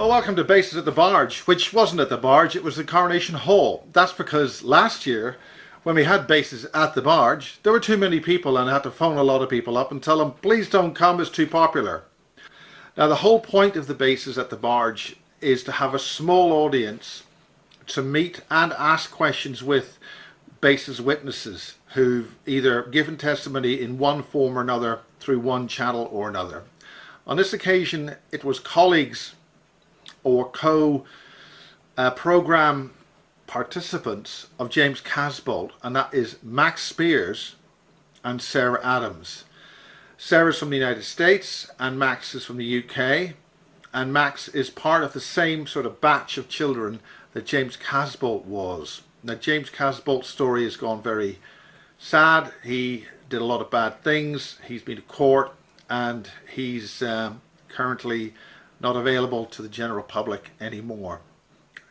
Well, welcome to Bases at the Barge, which wasn't at the Barge, it was the Coronation Hall. That's because last year, when we had Bases at the Barge, there were too many people and I had to phone a lot of people up and tell them, please don't come, it's too popular. Now, the whole point of the Bases at the Barge is to have a small audience to meet and ask questions with Bases witnesses who've either given testimony in one form or another through one channel or another. On this occasion, it was colleagues or co-program participants of James Casbolt, and that is Max Spiers and Sarah Adams. Sarah's from the United States and Max is from the UK, and Max is part of the same sort of batch of children that James Casbolt was. Now, James Casbolt's story has gone very sad. He did a lot of bad things. He's been to court and he's currently not available to the general public anymore,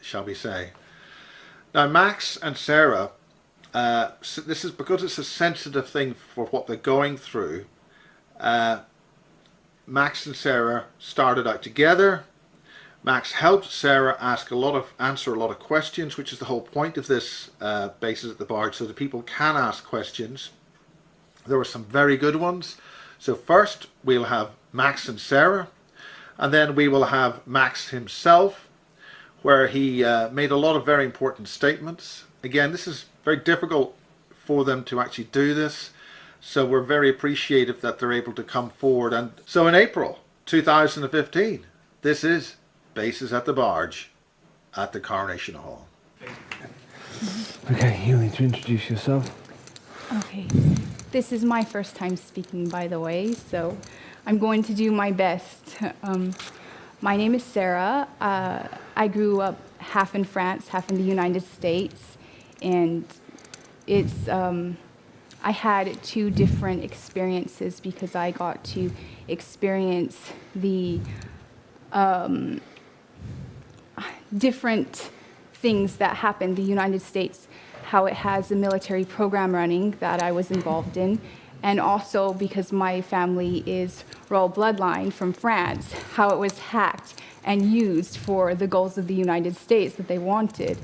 shall we say. Now, Max and Sarah, this is because it's a sensitive thing for what they're going through. Max and Sarah started out together. Max helped Sarah answer a lot of questions, which is the whole point of this Bases at the Barge, so that people can ask questions. There were some very good ones. So first we'll have Max and Sarah, and then we will have Max himself, where he made a lot of very important statements. Again, this is very difficult for them to actually do this, so we're very appreciative that they're able to come forward. And so in April 2015, this is Bases at the Barge at the Coronation Hall. Okay, you need to introduce yourself. Okay, this is my first time speaking, by the way, so I'm going to do my best. My name is Sarah. I grew up half in France, half in the United States, and it's I had two different experiences because I got to experience the different things that happen in the United States, how it has a military program running that I was involved in, and also because my family is royal bloodline from France, how it was hacked and used for the goals of the United States that they wanted.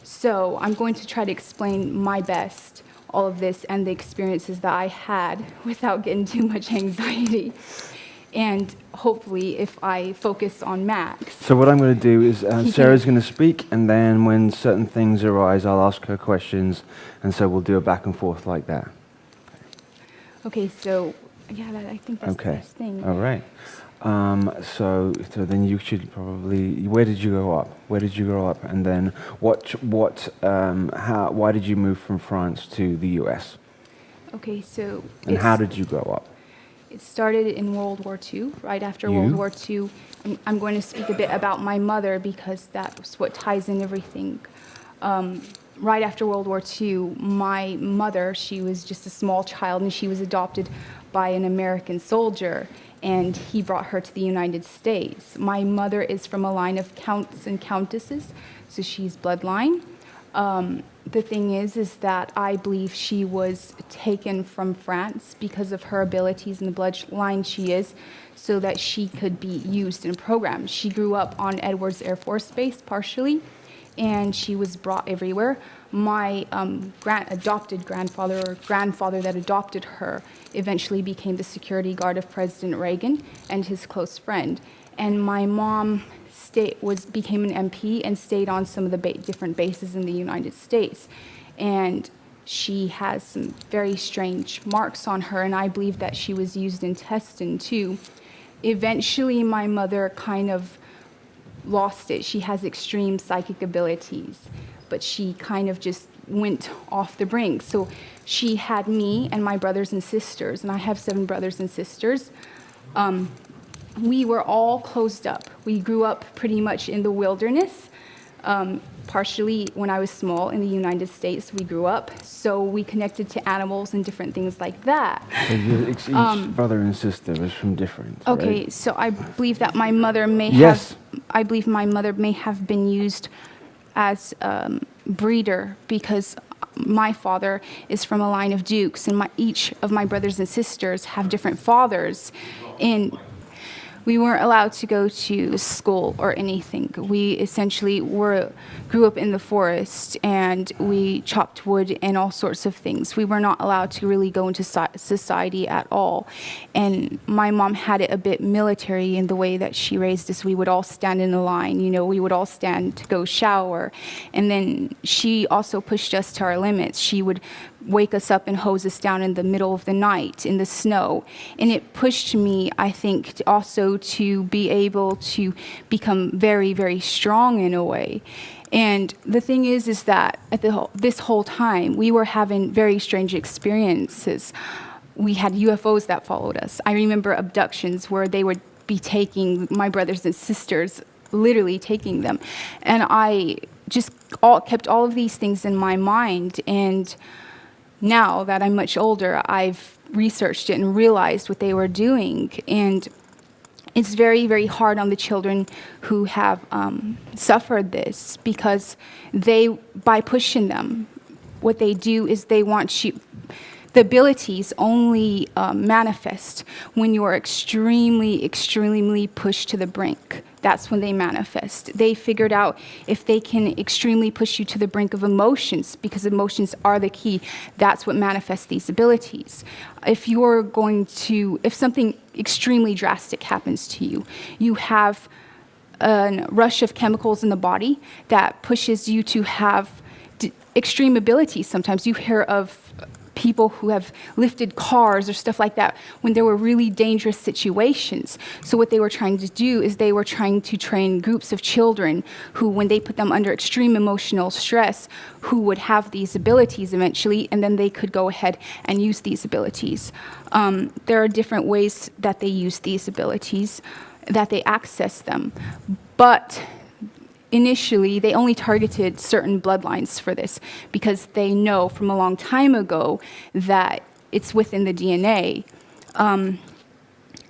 So I'm going to try to explain my best all of this and the experiences that I had without getting too much anxiety. And hopefully, if I focus on Max. So what I'm going to do is Sarah's going to speak, and then when certain things arise, I'll ask her questions, and so we'll do a back and forth like that. Okay, so yeah, I think that's the best thing. All right. So then you should probably. Where did you grow up? Where did you grow up? And then why did you move from France to the US? Okay, so. And how did you grow up? It started in World War II, right after World War II. I'm going to speak a bit about my mother because that's what ties in everything. Right after World War II, my mother, she was just a small child and she was adopted by an American soldier, and he brought her to the United States. My mother is from a line of counts and countesses, so she's bloodline. The thing is that I believe she was taken from France because of her abilities and the bloodline she is, so that she could be used in a program. She grew up on Edwards Air Force Base partially, and she was brought everywhere. My adopted grandfather, or grandfather that adopted her, eventually became the security guard of President Reagan and his close friend. And my mom became an MP and stayed on some of the different bases in the United States. And she has some very strange marks on her, and I believe that she was used in testing too. Eventually, my mother kind of lost it. She has extreme psychic abilities, but she kind of just went off the brink. So she had me and my brothers and sisters, and I have 7 brothers and sisters. We were all closed up. We grew up pretty much in the wilderness. Partially when I was small in the United States, we grew up, so we connected to animals and different things like that. So each brother and sister was from different. Okay, right? so I believe that my mother may I believe my mother may have been used as breeder because my father is from a line of dukes, and each of my brothers and sisters have different fathers. We weren't allowed to go to school or anything. We essentially grew up in the forest, and we chopped wood and all sorts of things. We were not allowed to really go into society at all. And my mom had it a bit military in the way that she raised us. We would all stand in a line, we would all stand to go shower. And then she also pushed us to our limits. She would wake us up and hose us down in the middle of the night in the snow. And it pushed me, I think, also to be able to become very, very strong in a way. And the thing is that at this whole time, we were having very strange experiences. We had UFOs that followed us. I remember abductions where they would be taking my brothers and sisters, literally taking them. And I just kept all of these things in my mind. And now that I'm much older, I've researched it and realized what they were doing. And it's very, very hard on the children who have suffered this, because by pushing them, what they do is they want you. The abilities only manifest when you are extremely, extremely pushed to the brink. That's when they manifest. They figured out if they can extremely push you to the brink of emotions, because emotions are the key, that's what manifests these abilities. If something extremely drastic happens to you, you have a rush of chemicals in the body that pushes you to have extreme abilities. Sometimes you hear of people who have lifted cars or stuff like that when there were really dangerous situations. So what they were trying to do is they were trying to train groups of children who, when they put them under extreme emotional stress, who would have these abilities eventually, and then they could go ahead and use these abilities. There are different ways that they use these abilities, that they access them. But initially, they only targeted certain bloodlines for this, because they know from a long time ago that it's within the DNA.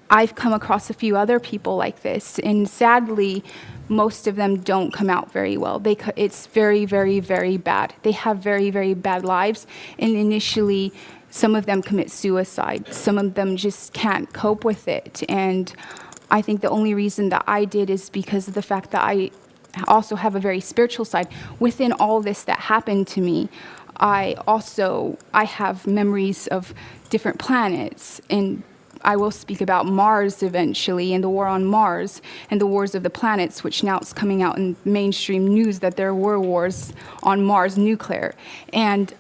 I've come across a few other people like this, and sadly, most of them don't come out very well. It's very, very, very bad. They have very, very bad lives, and initially, some of them commit suicide. Some of them just can't cope with it. And I think the only reason that I did is because of the fact that I also have a very spiritual side. Within all this that happened to me, I have memories of different planets, and I will speak about Mars eventually, and the war on Mars, and the wars of the planets, which now it's coming out in mainstream news that there were wars on Mars, nuclear. And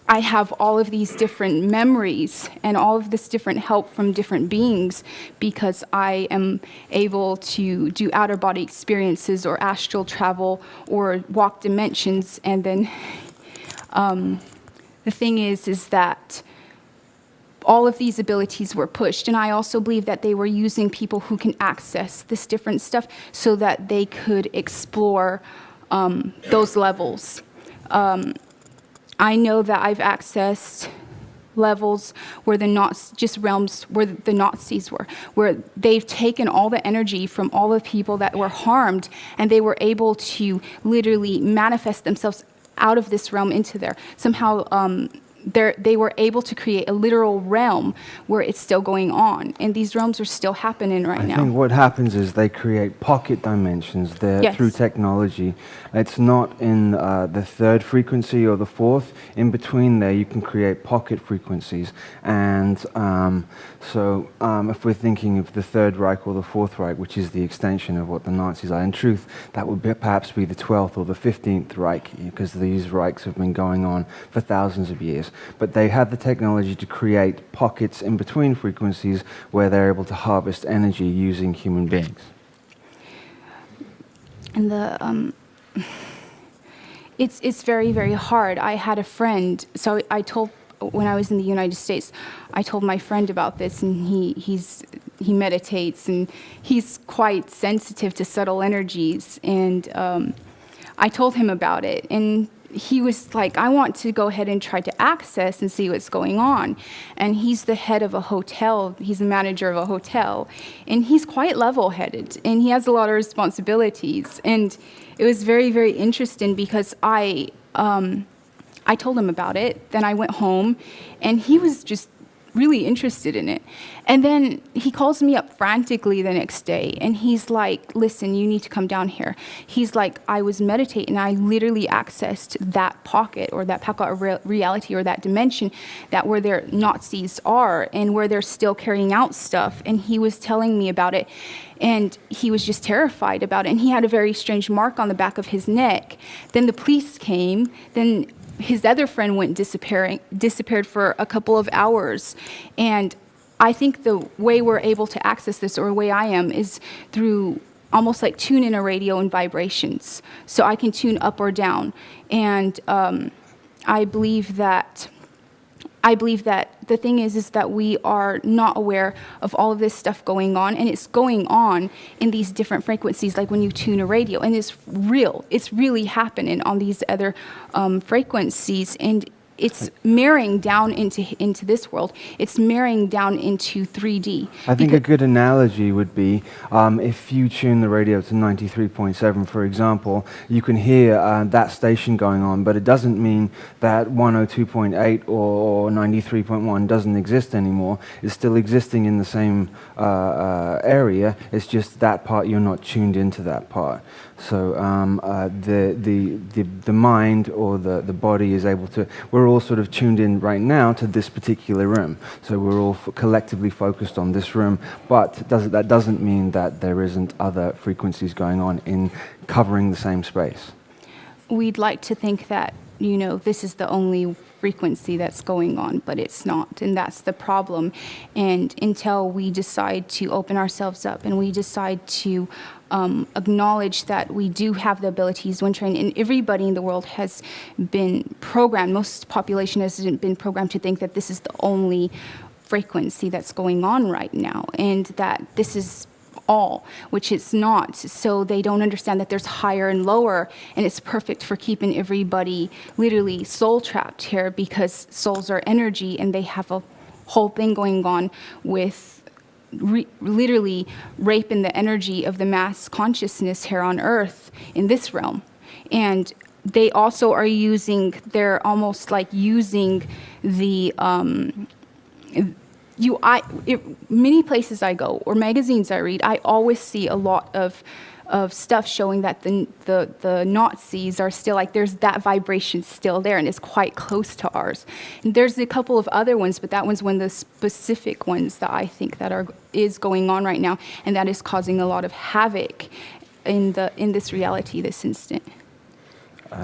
I have all of these different memories and all of this different help from different beings, because I am able to do outer body experiences or astral travel or walk dimensions. And then the thing is that all of these abilities were pushed. And I also believe that they were using people who can access this different stuff so that they could explore those levels. I know that I've accessed levels where realms where the Nazis were, where they've taken all the energy from all the people that were harmed, and they were able to literally manifest themselves out of this realm into there. Somehow they were able to create a literal realm where it's still going on, and these realms are still happening right now. I think what happens is they create pocket dimensions there. Yes. Through technology. It's not in the third frequency or the fourth. In between there, you can create pocket frequencies. And so if we're thinking of the Third Reich or the Fourth Reich, which is the extension of what the Nazis are, in truth, that would perhaps be the 12th or the 15th Reich, because these Reichs have been going on for thousands of years. But they had the technology to create pockets in between frequencies where they're able to harvest energy using human beings. And it's very, very hard. I had a friend, so when I was in the United States, I told my friend about this, and he meditates, and he's quite sensitive to subtle energies, and I told him about it, and he was like, I want to go ahead and try to access and see what's going on. And he's the head of a hotel. He's the manager of a hotel. And he's quite level-headed. And he has a lot of responsibilities. And it was very, very interesting, because I told him about it. Then I went home, and he was just really interested in it. And then he calls me up frantically the next day, and he's like, listen, you need to come down here. He's like, I was meditating, and I literally accessed that pocket, or that pocket of reality, or that dimension, that where their Nazis are, and where they're still carrying out stuff. And he was telling me about it, and he was just terrified about it. And he had a very strange mark on the back of his neck. Then the police came, then his other friend went disappeared for a couple of hours. And I think the way we're able to access this, or the way I am, is through almost like tune in a radio and vibrations. So I can tune up or down. And I believe that the thing is that we are not aware of all of this stuff going on, and it's going on in these different frequencies, like when you tune a radio, and it's really happening on these other frequencies, and it's mirroring down into this world. It's mirroring down into 3D. I think a good analogy would be if you tune the radio to 93.7, for example, you can hear that station going on, but it doesn't mean that 102.8 or 93.1 doesn't exist anymore. It's still existing in the same area. It's just that part, you're not tuned into that part. So the mind or the body is able to. We're all sort of tuned in right now to this particular room. So we're all collectively focused on this room. But that doesn't mean that there isn't other frequencies going on in covering the same space. We'd like to think that, you know, this is the only frequency that's going on, but it's not, and that's the problem. And until we decide to open ourselves up, and we decide to acknowledge that we do have the abilities when trained, and everybody in the world has been programmed, most population has been programmed to think that this is the only frequency that's going on right now, and that this is all, which it's not. So they don't understand that there's higher and lower, and it's perfect for keeping everybody literally soul trapped here, because souls are energy, and they have a whole thing going on with literally raping the energy of the mass consciousness here on Earth in this realm. And they also are they're almost like using the many places I go, or magazines I read, I always see a lot of stuff showing that the Nazis are still, like, there's that vibration still there, and it's quite close to ours. And there's a couple of other ones, but that one's one of the specific ones that I think that is going on right now, and that is causing a lot of havoc in this reality, this instant.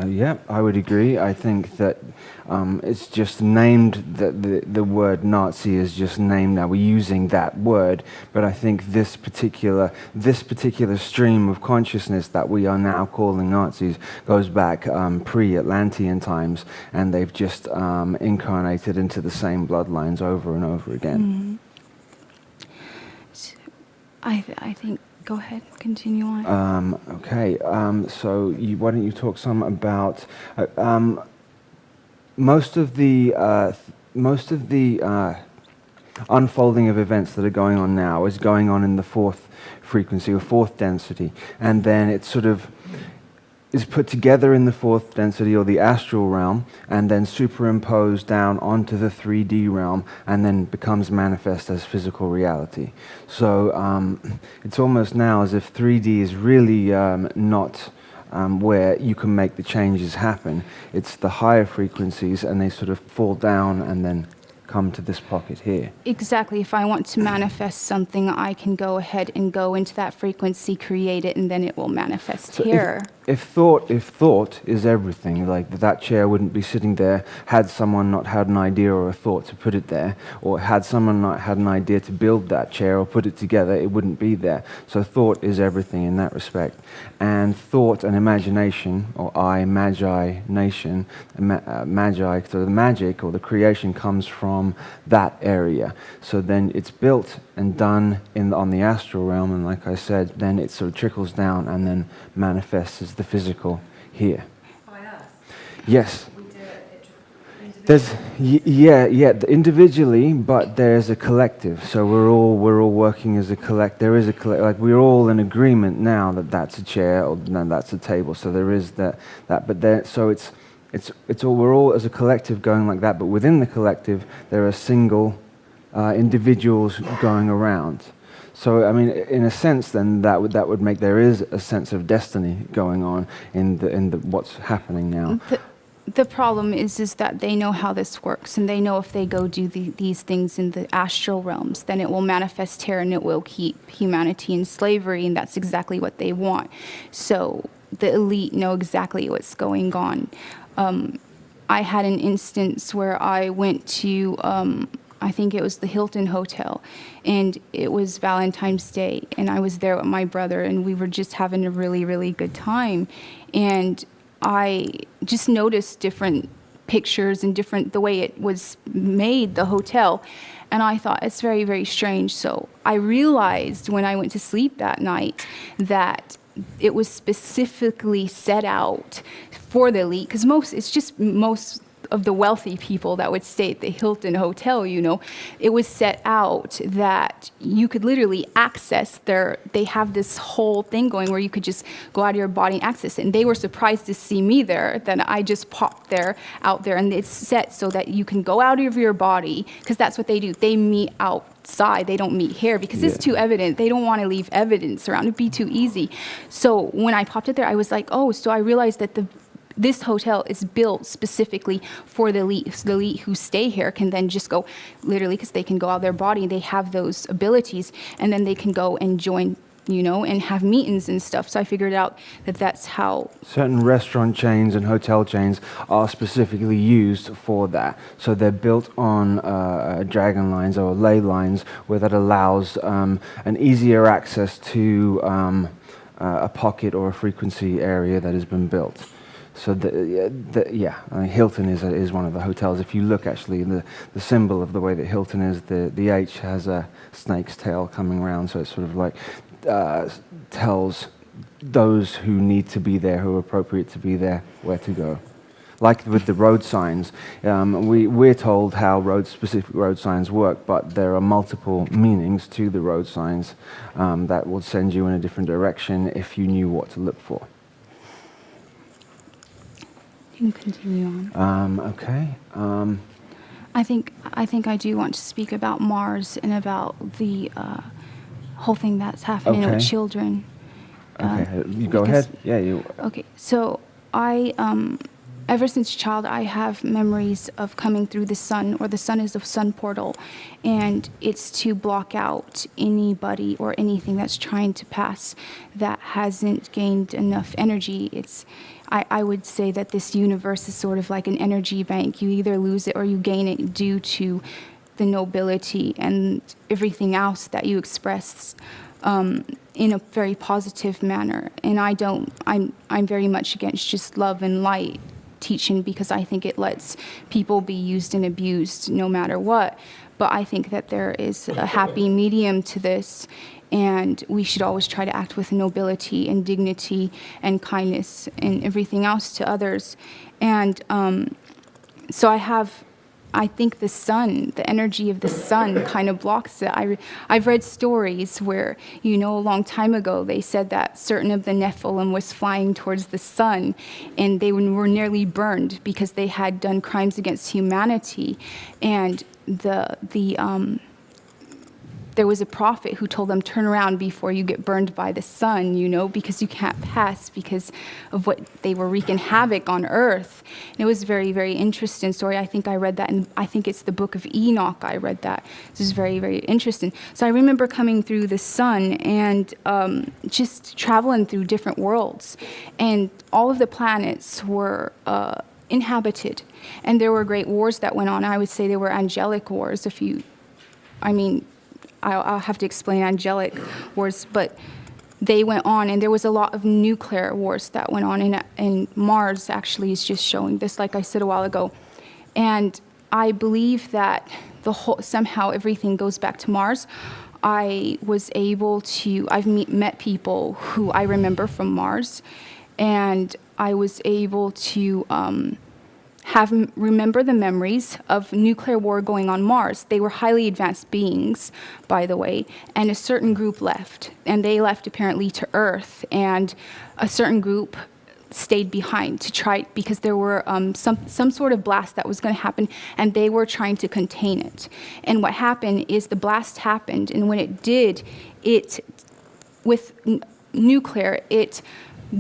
Yeah, I would agree. I think that it's just named, that the word Nazi is just named. Now we're using that word, but I think this particular stream of consciousness that we are now calling Nazis goes back pre-Atlantean times, and they've just incarnated into the same bloodlines over and over again. Mm-hmm. So I think. Go ahead, continue on. Okay, so why don't you talk some about most of the unfolding of events that are going on now is going on in the fourth frequency or fourth density, and then it sort of is put together in the fourth density or the astral realm, and then superimposed down onto the 3D realm, and then becomes manifest as physical reality. So it's almost now as if 3D is really not where you can make the changes happen. It's the higher frequencies, and they sort of fall down and then come to this pocket here. Exactly. If I want to manifest something, I can go ahead and go into that frequency, create it, and then it will manifest here. If thought is everything, like that chair wouldn't be sitting there had someone not had an idea or a thought to put it there, or had someone not had an idea to build that chair or put it together, it wouldn't be there. So thought is everything in that respect. And thought and imagination, or imagination, magi, so the magic or the creation comes from that area. So then it's built and done on the astral realm, and like I said, then it sort of trickles down and then manifests as the physical here. By us? Yes. We do it There's individually, but there's a collective. So we're all working as a collect. There is a like we're all in agreement now that that's a chair or no, that's a table. So there is that. But there, so it's all, we're all as a collective going like that. But within the collective, there are single individuals going around. So, I mean, in a sense, then that would make there is a sense of destiny going on in the what's happening now. The problem is that they know how this works, and they know if they go do these things in the astral realms, then it will manifest here and it will keep humanity in slavery, and that's exactly what they want. So the elite know exactly what's going on. I had an instance where I went to, I think it was the Hilton Hotel, and it was Valentine's Day, and I was there with my brother, and we were just having a really, really good time. And I just noticed different pictures and the way it was made, the hotel. And I thought, it's very, very strange. So I realized when I went to sleep that night that it was specifically set out for the elite, because most of the wealthy people that would stay at the Hilton Hotel, it was set out that you could literally access they have this whole thing going where you could just go out of your body and access it. And they were surprised to see me there. Then I just popped out there, and it's set so that you can go out of your body, because that's what they do. They meet outside. They don't meet here because it's too evident. They don't want to leave evidence around. It'd be too easy. So when I popped it there, I was like, oh, so I realized that this hotel is built specifically for the elite. So the elite who stay here can then just go, literally, because they can go out of their body. They have those abilities, and then they can go and join, and have meetings and stuff. So I figured out that that's how certain restaurant chains and hotel chains are specifically used for that. So they're built on dragon lines or ley lines, where that allows an easier access to a pocket or a frequency area that has been built. So Hilton is one of the hotels. If you look, actually, the symbol of the way that Hilton is, the H has a snake's tail coming around, so it sort of like tells those who need to be there, who are appropriate to be there, where to go. Like with the road signs, we're told how specific road signs work, but there are multiple meanings to the road signs that will send you in a different direction if you knew what to look for. Continue on. Okay. I think I do want to speak about Mars and about the whole thing that's happening with children. Okay, you go ahead. Yeah, you. Okay, so I, ever since a child, I have memories of coming through the sun, or the sun is the sun portal, and it's to block out anybody or anything that's trying to pass that hasn't gained enough energy. I would say that this universe is sort of like an energy bank. You either lose it or you gain it due to the nobility and everything else that you express in a very positive manner. And I'm very much against just love and light teaching, because I think it lets people be used and abused no matter what. But I think that there is a happy medium to this, and we should always try to act with nobility and dignity and kindness and everything else to others. And so I think the sun, the energy of the sun kind of blocks it. I've read stories where, a long time ago, they said that certain of the Nephilim was flying towards the sun, and they were nearly burned because they had done crimes against humanity. And there was a prophet who told them, turn around before you get burned by the sun, because you can't pass because of what they were wreaking havoc on earth. And it was a very, very interesting story. I think I read that, and I think it's the book of Enoch I read that. This is very, very interesting. So I remember coming through the sun and just traveling through different worlds. And all of the planets were inhabited. And there were great wars that went on. I would say they were angelic wars. I'll have to explain angelic wars, but they went on, and there was a lot of nuclear wars that went on, and Mars actually is just showing this, like I said a while ago. And I believe that somehow everything goes back to Mars. I've met people who I remember from Mars, and I was able to remember the memories of nuclear war going on Mars. They were highly advanced beings, by the way, and a certain group left, and they left apparently to Earth, and a certain group stayed behind to try, because there were some sort of blast that was going to happen, and they were trying to contain it. And what happened is the blast happened, and when it did, with nuclear, it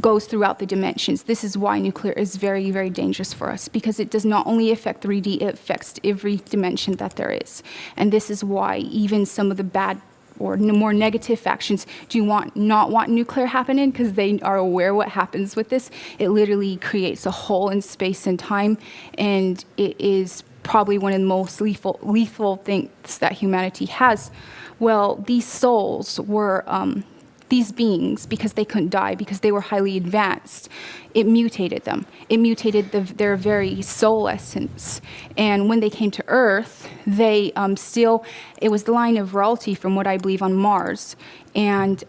goes throughout the dimensions. This is why nuclear is very, very dangerous for us, because it does not only affect 3D, it affects every dimension that there is. And this is why even some of the bad or more negative factions not want nuclear happening, because they are aware what happens with this. It literally creates a hole in space and time, and it is probably one of the most lethal things that humanity has. Well, these souls were these beings, because they couldn't die, because they were highly advanced, it mutated them. It mutated their very soul essence. And when they came to Earth, they it was the line of royalty from what I believe on Mars. And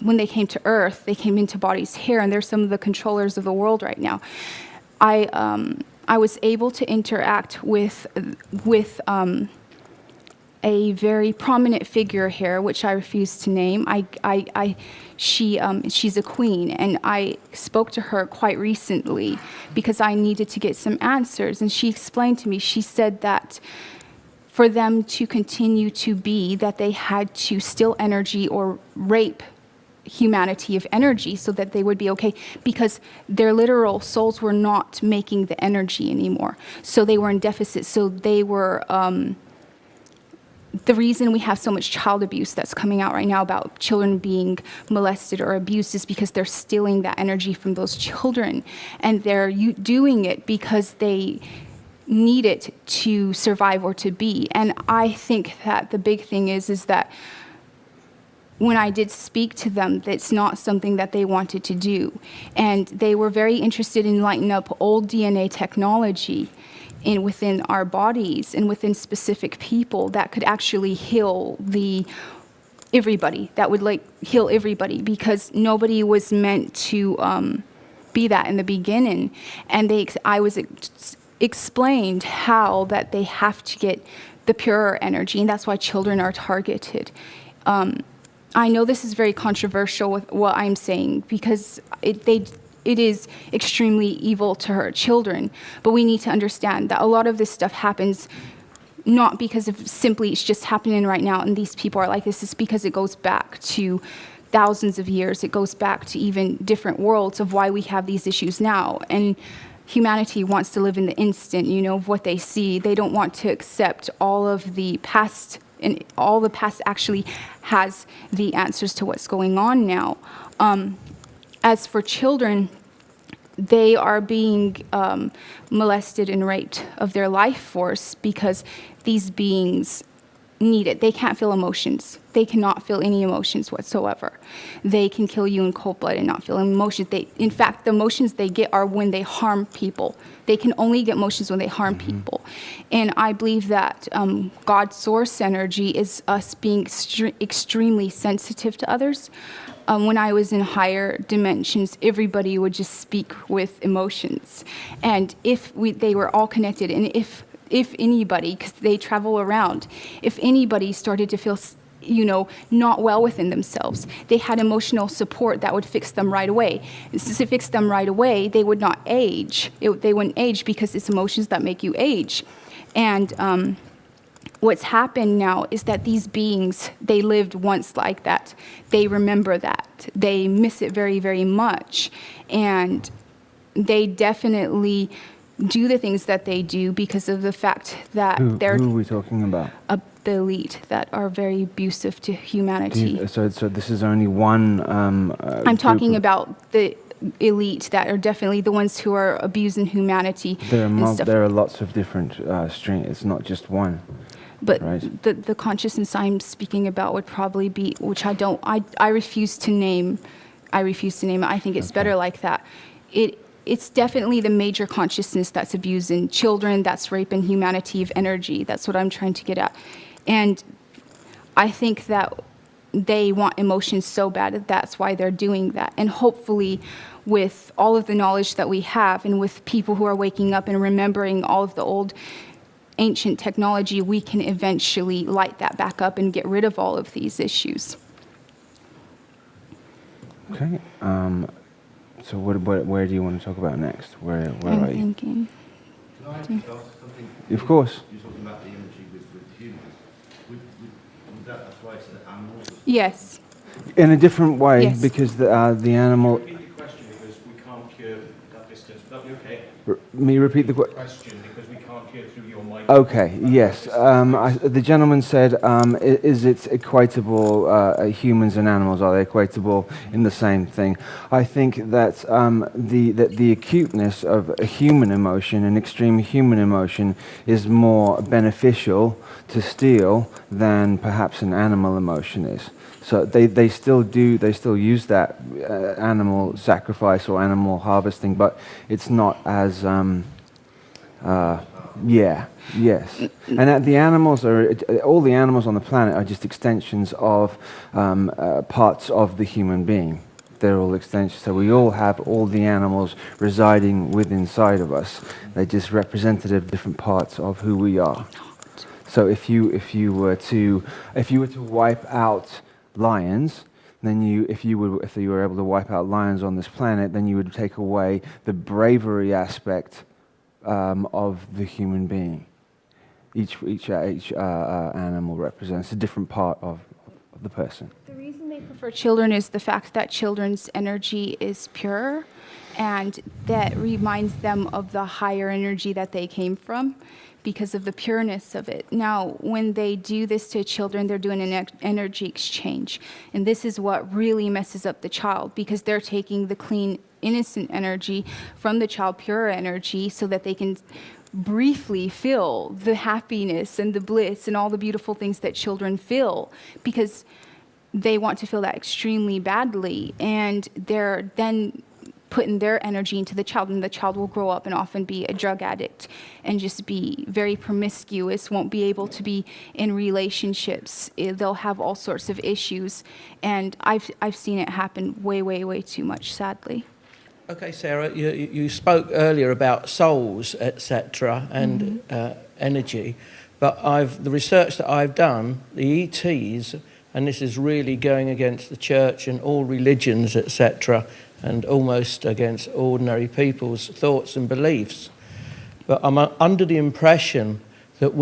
when they came to Earth, they came into bodies here, and they're some of the controllers of the world right now. I was able to interact with a very prominent figure here, which I refuse to name. She's a queen, and I spoke to her quite recently because I needed to get some answers. And she explained to me, she said that for them to continue to be, that they had to steal energy or rape humanity of energy so that they would be okay, because their literal souls were not making the energy anymore. So they were in deficit. So they were... the reason we have so much child abuse that's coming out right now about children being molested or abused is because they're stealing that energy from those children, and they're doing it because they need it to survive or to be. And I think that the big thing is that when I did speak to them, that's not something that they wanted to do. And they were very interested in lighting up old DNA technology within our bodies and within specific people that could actually heal everybody, that would heal everybody, because nobody was meant to be that in the beginning. And I was explained how that they have to get the purer energy, and that's why children are targeted. I know this is very controversial with what I'm saying, because it is extremely evil to hurt children, but we need to understand that a lot of this stuff happens not because of simply it's just happening right now and these people are like this. It's because it goes back to thousands of years. It goes back to even different worlds of why we have these issues now. And humanity wants to live in the instant, of what they see. They don't want to accept all of the past, and all the past actually has the answers to what's going on now. As for children, they are being molested and raped of their life force because these beings need it. They can't feel emotions. They cannot feel any emotions whatsoever. They can kill you in cold blood and not feel emotions. In fact, the emotions they get are when they harm people. They can only get emotions when they harm people. And I believe that God's source energy is us being extremely sensitive to others. When I was in higher dimensions, everybody would just speak with emotions. And if they were all connected, and if anybody, because they travel around, if anybody started to feel not well within themselves, they had emotional support that would fix them right away. And since it fixed them right away, they would not age. They wouldn't age because it's emotions that make you age. And what's happened now is that these beings, they lived once like that. They remember that. They miss it very, very much. And they definitely do the things that they do because of the fact that they're... Who are we talking about? The elite that are very abusive to humanity. So this is only one I'm talking about the elite that are definitely the ones who are abusing humanity. There are lots of different streams. It's not just one. But right. the consciousness I'm speaking about would probably be, which I refuse to name. I refuse to name it. I think it's better like that. It's definitely the major consciousness that's abusing children, that's raping humanity of energy. That's what I'm trying to get at. And I think that they want emotions so bad that that's why they're doing that. And hopefully with all of the knowledge that we have and with people who are waking up and remembering all of the old ancient technology, we can eventually light that back up and get rid of all of these issues. Okay. So where do you want to talk about next? Where I'm are you? thinking. Can I just ask something? Of course. You're talking about the imagery with humans. Would that apply to the animals? Yes. In a different way, Yes. because the animal. Repeat the question because we can't cure that distance. Would that be okay? Me repeat the Question because we can't hear through your mic. Okay, yes. The gentleman said, is it equatable, humans and animals, are they equatable in the same thing? I think that the acuteness of a human emotion, an extreme human emotion, is more beneficial to steal than perhaps an animal emotion is. So they still use that animal sacrifice or animal harvesting, but it's not as yes. And the animals all the animals on the planet are just extensions of parts of the human being. They're all extensions. So we all have all the animals residing within inside of us. They're just representative of different parts of who we are. So if you were to wipe out lions, then if you were able to wipe out lions on this planet, then you would take away the bravery aspect of the human being. Each animal represents a different part of the person. The reason they prefer children is the fact that children's energy is pure, and that reminds them of the higher energy that they came from because of the pureness of it. Now, when they do this to children, they're doing an energy exchange. And this is what really messes up the child, because they're taking the clean, innocent energy from the child, pure energy, so that they can briefly feel the happiness and the bliss and all the beautiful things that children feel, because they want to feel that extremely badly. And they're then putting their energy into the child, and the child will grow up and often be a drug addict and just be very promiscuous, won't be able to be in relationships. They'll have all sorts of issues, and I've seen it happen way too much, sadly. Okay, Sarah, you spoke earlier about souls, etc., and energy, but the research that I've done, the ETs, and this is really going against the church and all religions, etc., and almost against ordinary people's thoughts and beliefs. But I'm under the impression that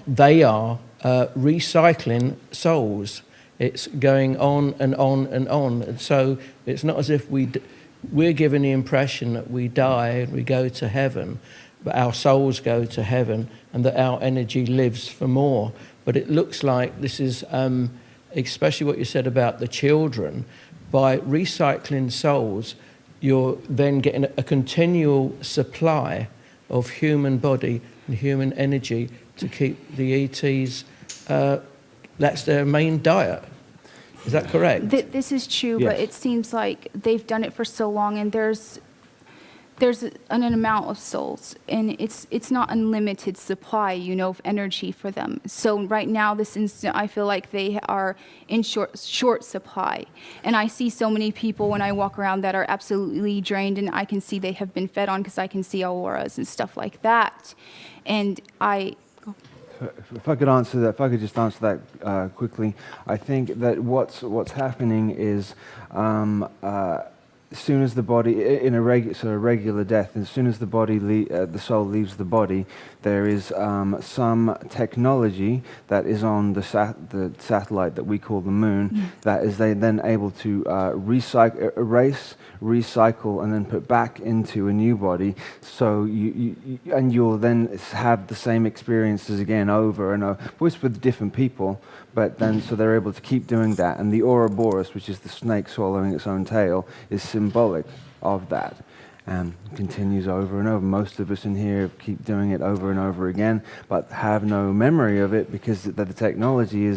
they are recycling souls. It's going on and on and on. And so it's not as if we're given the impression that we die and we go to heaven, but our souls go to heaven and that our energy lives for more. But it looks like this is, especially what you said about the children, by recycling souls, you're then getting a continual supply of human body and human energy to keep the ETs, that's their main diet. Is that correct? This is true, Yes. but it seems like they've done it for so long, and there's an amount of souls, and it's not unlimited supply, of energy for them. So right now, this instant, I feel like they are in short supply, and I see so many people when I walk around that are absolutely drained, and I can see they have been fed on, because I can see auroras and stuff like that, and If I could just answer that quickly, I think that what's happening is as soon as the body, in a regular death, as soon as the soul leaves the body, there is some technology that is on the satellite that we call the moon, that is they then able to erase, recycle, and then put back into a new body. So you'll then have the same experiences again over and over, voiced with different people. But then, so they're able to keep doing that. And the Ouroboros, which is the snake swallowing its own tail, is symbolic of that. And continues over and over. Most of us in here keep doing it over and over again, but have no memory of it because the technology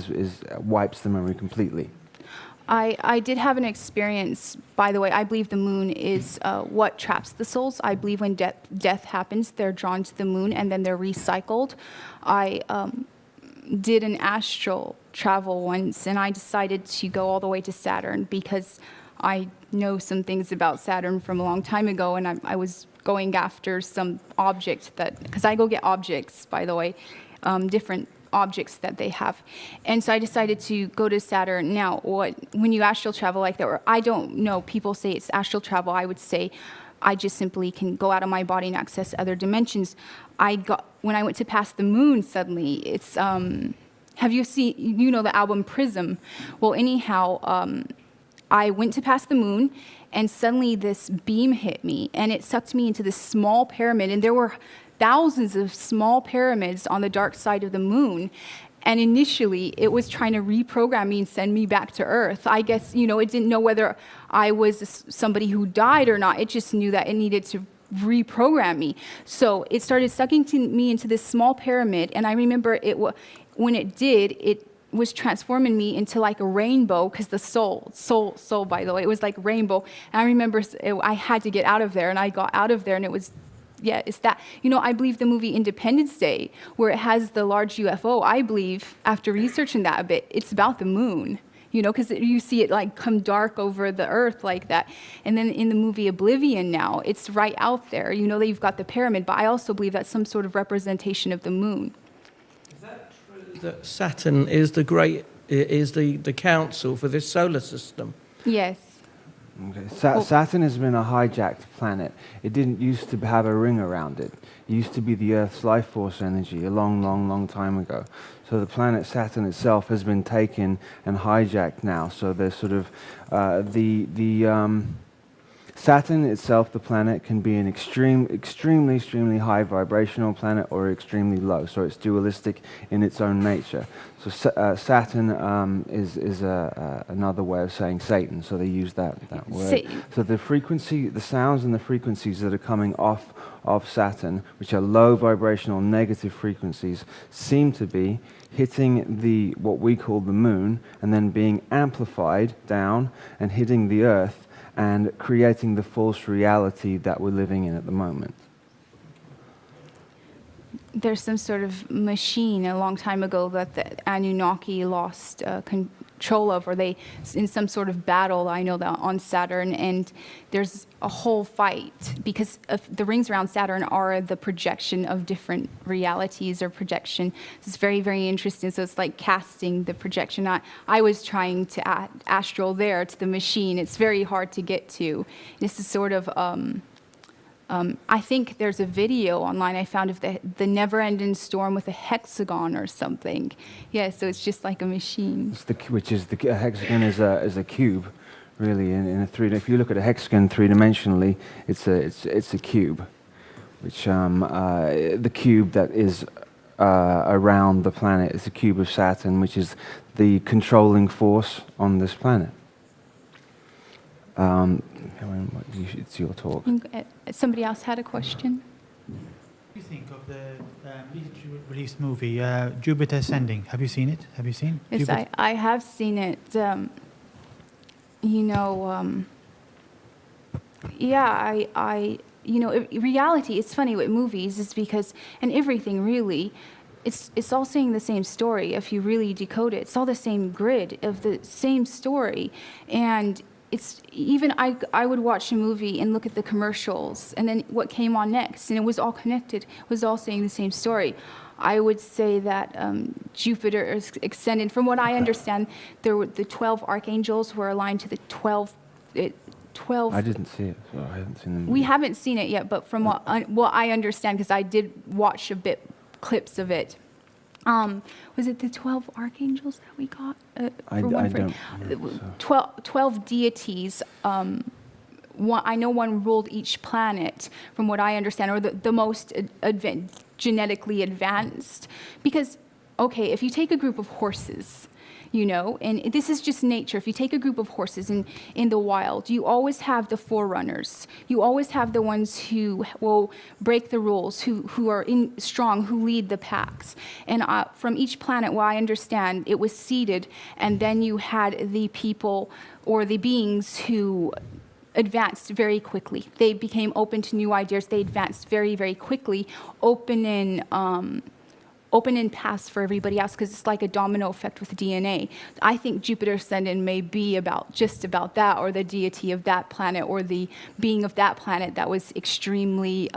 wipes the memory completely. I did have an experience, by the way. I believe the moon is what traps the souls. I believe when death happens, they're drawn to the moon and then they're recycled. I did an astral travel once, and I decided to go all the way to Saturn because I know some things about Saturn from a long time ago, and I was going after some object because I go get objects, by the way, different objects that they have. And so I decided to go to Saturn. Now, when you astral travel like that, or I don't know, people say it's astral travel. I would say I just simply can go out of my body and access other dimensions. When I went to pass the moon, suddenly it's have you seen, the album Prism? Well, anyhow, I went to pass the moon, and suddenly this beam hit me, and it sucked me into this small pyramid, and there were thousands of small pyramids on the dark side of the moon. And initially, it was trying to reprogram me and send me back to Earth. I guess, it didn't know whether I was somebody who died or not. It just knew that it needed to reprogram me. So it started sucking me into this small pyramid, and I remember when it did, it was transforming me into like a rainbow, because the soul, by the way, it was like rainbow. And I remember I had to get out of there, and I got out of there, and it was, it's that. I believe the movie Independence Day, where it has the large UFO, I believe, after researching that a bit, it's about the moon. Because you see it like come dark over the earth like that. And then in the movie Oblivion now, it's right out there. They've got the pyramid, but I also believe that's some sort of representation of the moon. Is that true that Saturn is the council for this solar system? Yes. Okay. Saturn has been a hijacked planet. It didn't used to have a ring around it. It used to be the Earth's life force energy a long, long, long time ago. So the planet Saturn itself has been taken and hijacked now. So there's sort of Saturn itself, the planet, can be an extremely high vibrational planet or extremely low. So it's dualistic in its own nature. So Saturn is another way of saying Satan. So they use that word. So the sounds and the frequencies that are coming off of Saturn, which are low vibrational negative frequencies, seem to be hitting what we call the moon, and then being amplified down and hitting the Earth, and creating the false reality that we're living in at the moment. There's some sort of machine a long time ago that the Anunnaki lost control of, or they, in some sort of battle, I know that on Saturn, and there's a whole fight, because the rings around Saturn are the projection of different realities or projection. It's very, very interesting. So it's like casting the projection. I was trying to astral there to the machine. It's very hard to get to. This is sort of I think there's a video online I found of the never-ending storm with a hexagon or something. Yeah, so it's just like a machine. A hexagon is a cube, really. In a if you look at a hexagon three-dimensionally, it's a cube, which the cube that is around the planet is a cube of Saturn, which is the controlling force on this planet. It's your talk. Somebody else had a question? What do you think of the recently released movie, Jupiter Ascending? Have you seen it? Have you seen? Yes, I have seen it. Reality, it's funny with movies, is because, and everything really, it's all saying the same story if you really decode it. It's all the same grid of the same story. And it's even, I would watch a movie and look at the commercials and then what came on next, and it was all connected. It was all saying the same story. I would say that Jupiter is ascended. From what I understand, the 12 archangels were aligned to the 12. I didn't see it, so I haven't seen the movie. We haven't seen it yet, but from what I understand, because I did watch clips of it. Was it the 12 archangels that we got? I don't know. 12 deities. I know one ruled each planet, from what I understand, or the most genetically advanced. Because, okay, if you take a group of horses, and this is just nature. If you take a group of horses in the wild, you always have the forerunners. You always have the ones who will break the rules, who are strong, who lead the packs. And from each planet, what I understand, it was seeded, and then you had the people or the beings who advanced very quickly. They became open to new ideas. They advanced very, very quickly, opening paths for everybody else, because it's like a domino effect with DNA. I think Jupiter Ascendant may be just about that, or the deity of that planet, or the being of that planet that was extremely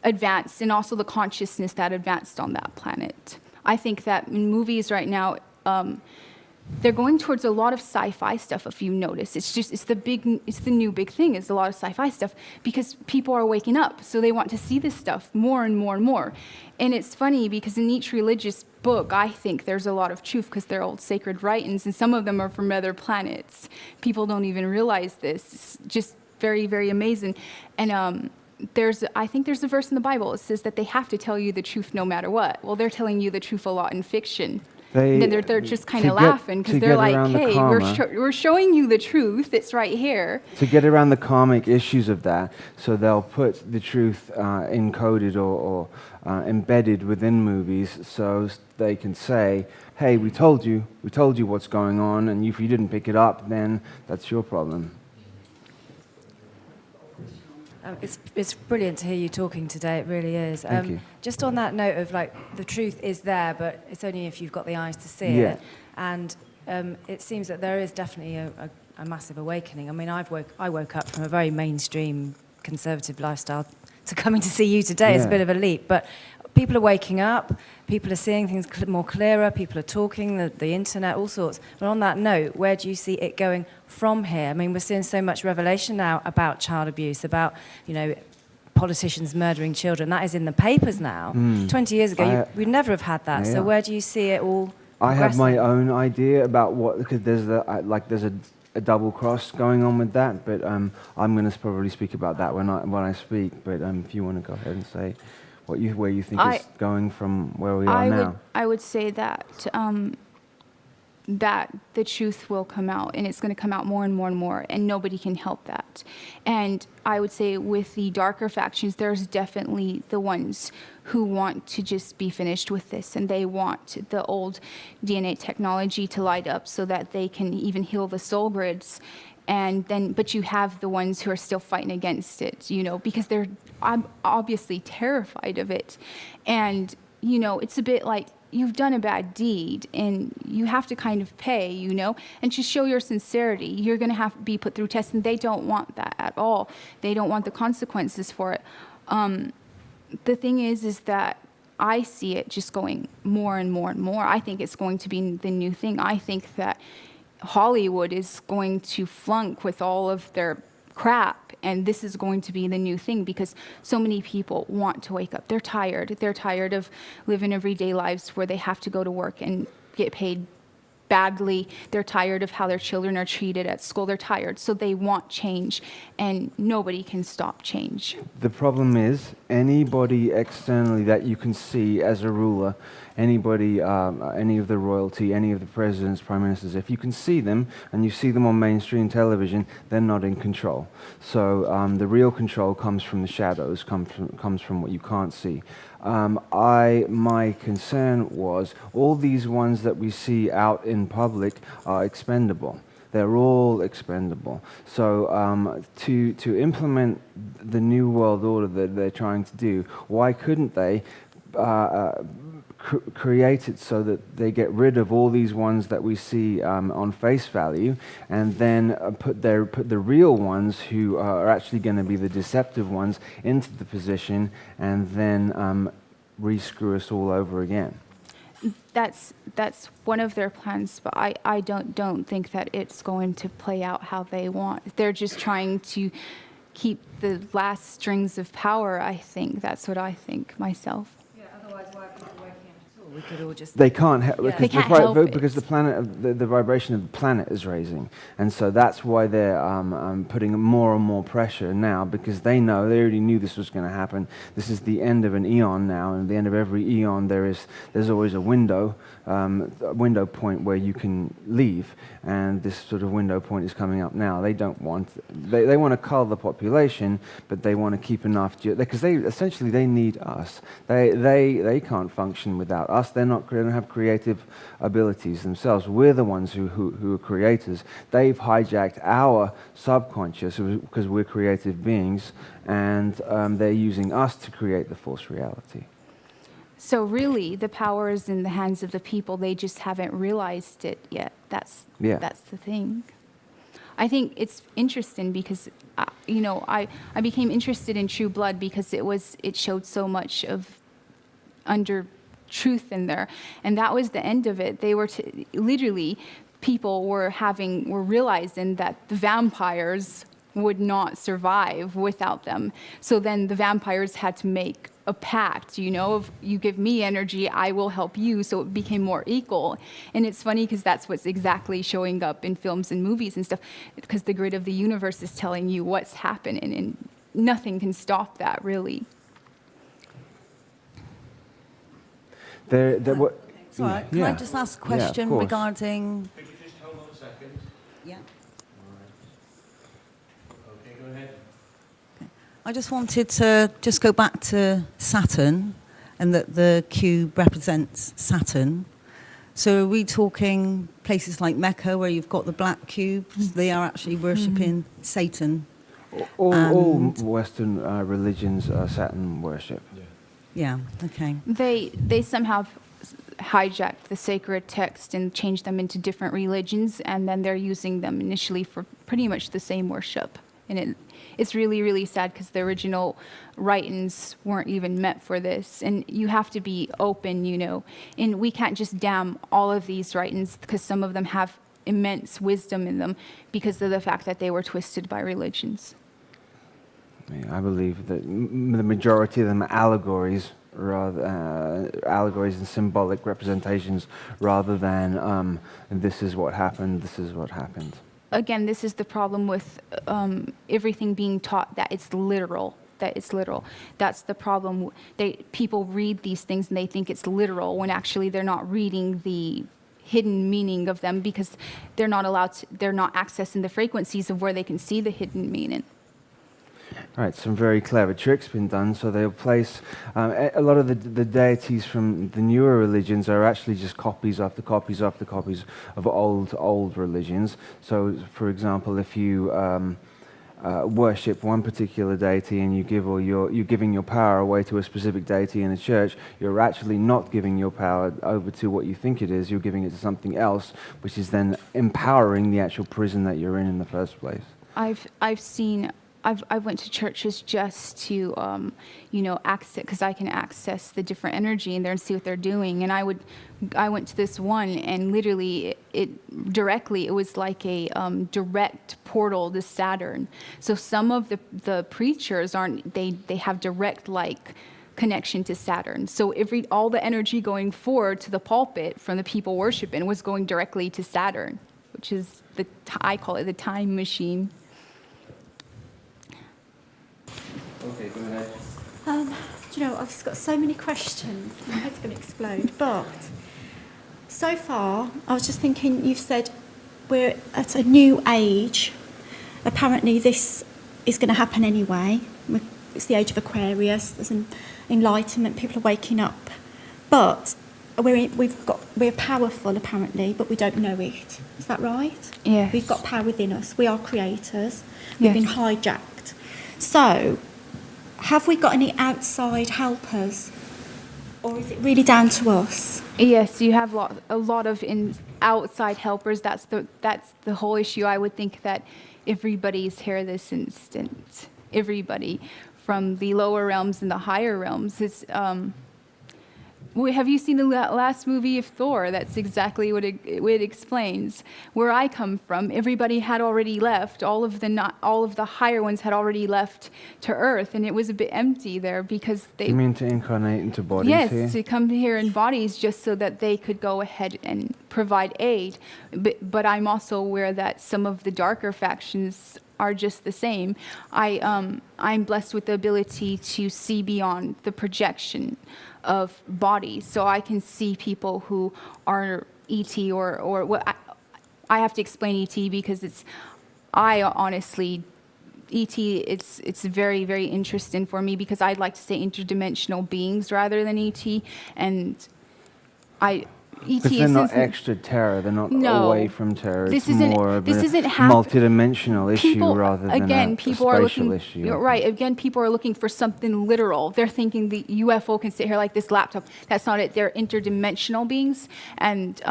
advanced, and also the consciousness that advanced on that planet. I think that in movies right now, they're going towards a lot of sci-fi stuff. If you notice, it's the new big thing is a lot of sci-fi stuff because people are waking up, so they want to see this stuff more and more and more. And it's funny because in each religious book, I think there's a lot of truth because they're old sacred writings, and some of them are from other planets. People don't even realize this. It's just very, very amazing. And I think there's a verse in the Bible. It says that they have to tell you the truth no matter what. Well, they're telling you the truth a lot in fiction. And then they're just kind of laughing because they're like, hey, we're showing you the truth. It's right here. To get around the karmic issues of that, so they'll put the truth encoded or embedded within movies so they can say, hey, we told you what's going on, and if you didn't pick it up, then that's your problem. It's brilliant to hear you talking today. It really is. Thank you. Just on that note of like the truth is there, but it's only if you've got the eyes to see it. And it seems that there is definitely a massive awakening. I mean, I woke up from a very mainstream conservative lifestyle to coming to see you today. It's a bit of a leap, but people are waking up. People are seeing things more clearer. People are talking, the internet, all sorts. But on that note, where do you see it going from here? I mean, we're seeing so much revelation now about child abuse, about, politicians murdering children. That is in the papers now. 20 years ago, we'd never have had that. So where do you see it all I have my own idea about what, because there's a double cross going on with that, but I'm going to probably speak about that when I speak. But if you want to go ahead and say where you think it's going from where we are now. I would say that that the truth will come out, and it's going to come out more and more and more, and nobody can help that. And I would say with the darker factions, there's definitely the ones who want to just be finished with this, and they want the old DNA technology to light up so that they can even heal the soul grids. And then, but you have the ones who are still fighting against it, because they're obviously terrified of it. And, it's a bit like, you've done a bad deed and you have to kind of pay, and to show your sincerity, you're going to have to be put through tests, and they don't want that at all. They don't want the consequences for it. The thing is that I see it just going more and more and more. I think it's going to be the new thing. I think that Hollywood is going to flunk with all of their crap, and this is going to be the new thing because so many people want to wake up. They're tired. They're tired of living everyday lives where they have to go to work and get paid badly. They're tired of how their children are treated at school. They're tired, so they want change, and nobody can stop change. The problem is anybody externally that you can see as a ruler, anybody, any of the royalty, any of the presidents, prime ministers, if you can see them and you see them on mainstream television, they're not in control. So the real control comes from the shadows, comes from what you can't see. My concern was all these ones that we see out in public are expendable. They're all expendable. So to implement the new world order that they're trying to do, why couldn't they create it so that they get rid of all these ones that we see on face value, and then put the real ones who are actually going to be the deceptive ones into the position, and then re-screw us all over again. That's one of their plans, but I don't think that it's going to play out how they want. They're just trying to keep the last strings of power, I think. That's what I think myself. Yeah, otherwise why are people waking up at all? We could all just... They can't help They can't help it. because the planet, the vibration of the planet is raising, and so that's why they're putting more and more pressure now, because they already knew this was going to happen. This is the end of an eon now, and at the end of every eon there's always a window point where you can leave, and this sort of window point is coming up now. They don't want they want to cull the population, but they want to keep enough because they need us. They can't function without us. They don't have creative abilities themselves. We're the ones who are creators. They've hijacked our subconscious because we're creative beings, and they're using us to create the false reality. So really, the power is in the hands of the people. They just haven't realized it yet. That's the thing. I think it's interesting because, I became interested in True Blood because it showed so much of truth in there. And that was the end of it. They were literally, people were realizing that the vampires would not survive without them. So then the vampires had to make a pact, of you give me energy, I will help you. So it became more equal. And it's funny because that's what's exactly showing up in films and movies and stuff, because the grid of the universe is telling you what's happening, and nothing can stop that, really. Sorry, can I just ask a question regarding... Could you just hold on a second? Yeah. Okay, go ahead. I just wanted to just go back to Saturn, and that the cube represents Saturn. So are we talking places like Mecca, where you've got the black cubes? They are actually worshipping Satan. All Western religions Saturn worship. Yeah, okay. They somehow hijacked the sacred text and changed them into different religions, and then they're using them initially for pretty much the same worship. And it's really, really sad, because the original writings weren't even meant for this. And you have to be open, and we can't just damn all of these writings, because some of them have immense wisdom in them because of the fact that they were twisted by religions. I believe that the majority of them are allegories, allegories and symbolic representations, rather than this is what happened, this is what happened. Again, this is the problem with everything being taught that it's literal. That's the problem. People read these things and they think it's literal, when actually they're not reading the hidden meaning of them, because they're not accessing the frequencies of where they can see the hidden meaning. Right, some very clever tricks been done. So they'll place a lot of the deities from the newer religions are actually just copies after copies after copies of old religions. So, for example, if you worship one particular deity and you're giving your power away to a specific deity in a church, you're actually not giving your power over to what you think it is. You're giving it to something else, which is then empowering the actual prison that you're in the first place. I went to churches just to, access, because I can access the different energy in there and see what they're doing. And I went to this one, and literally, it was like a direct portal to Saturn. So some of the preachers they have direct connection to Saturn. So all the energy going forward to the pulpit from the people worshiping was going directly to Saturn, which is I call it the time machine. Okay, go ahead. I've just got so many questions. My head's going to explode. But so far, I was just thinking, you've said we're at a new age. Apparently, this is going to happen anyway. It's the age of Aquarius. There's an enlightenment. People are waking up. But we're powerful, apparently, but we don't know it. Is that right? Yes. We've got power within us. We are creators. We've been hijacked. So, have we got any outside helpers, or is it really down to us? Yes, you have a lot of outside helpers. That's the whole issue. I would think that everybody's here this instant. Everybody, from the lower realms and the higher realms, is. Have you seen the last movie of Thor? That's exactly what it explains. Where I come from, everybody had already left. All of the higher ones had already left to Earth, and it was a bit empty there because they. You mean to incarnate into bodies yes, here? Yes, to come here in bodies just so that they could go ahead and provide aid. But I'm also aware that some of the darker factions are just the same. I'm blessed with the ability to see beyond the projection of bodies, so I can see people who are ET or what I have to explain ET because honestly ET it's very, very interesting for me because I'd like to say interdimensional beings rather than ET, and because they're not extra terror, they're not away from terror. It's more of a multidimensional issue rather than a spatial issue. Right. Again, people are looking for something literal. They're thinking the UFO can sit here like this laptop. That's not it. They're interdimensional beings, and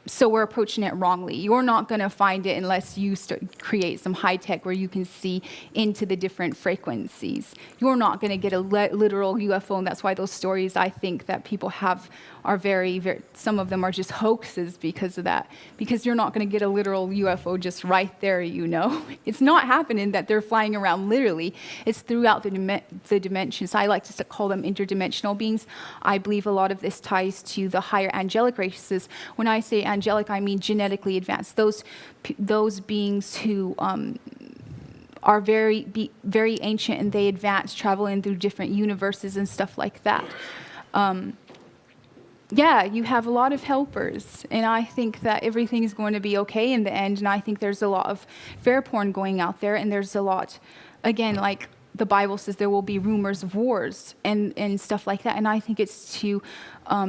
so we're approaching it wrongly. You're not going to find it unless you create some high tech where you can see into the different frequencies. You're not going to get a literal UFO, and that's why those stories I think that people have are very, very, some of them are just hoaxes because of that. Because you're not going to get a literal UFO just right there, you know. It's not happening that they're flying around literally. It's throughout the dimensions. I like to call them interdimensional beings. I believe a lot of this ties to the higher angelic races. When I say angelic, I mean genetically advanced. Those beings who are very ancient, and they advance, traveling through different universes and stuff like that. Yeah, you have a lot of helpers, and I think that everything is going to be okay in the end, and I think there's a lot of fair porn going out there, and there's a lot, again, like the Bible says, there will be rumors of wars and stuff like that, and I think it's to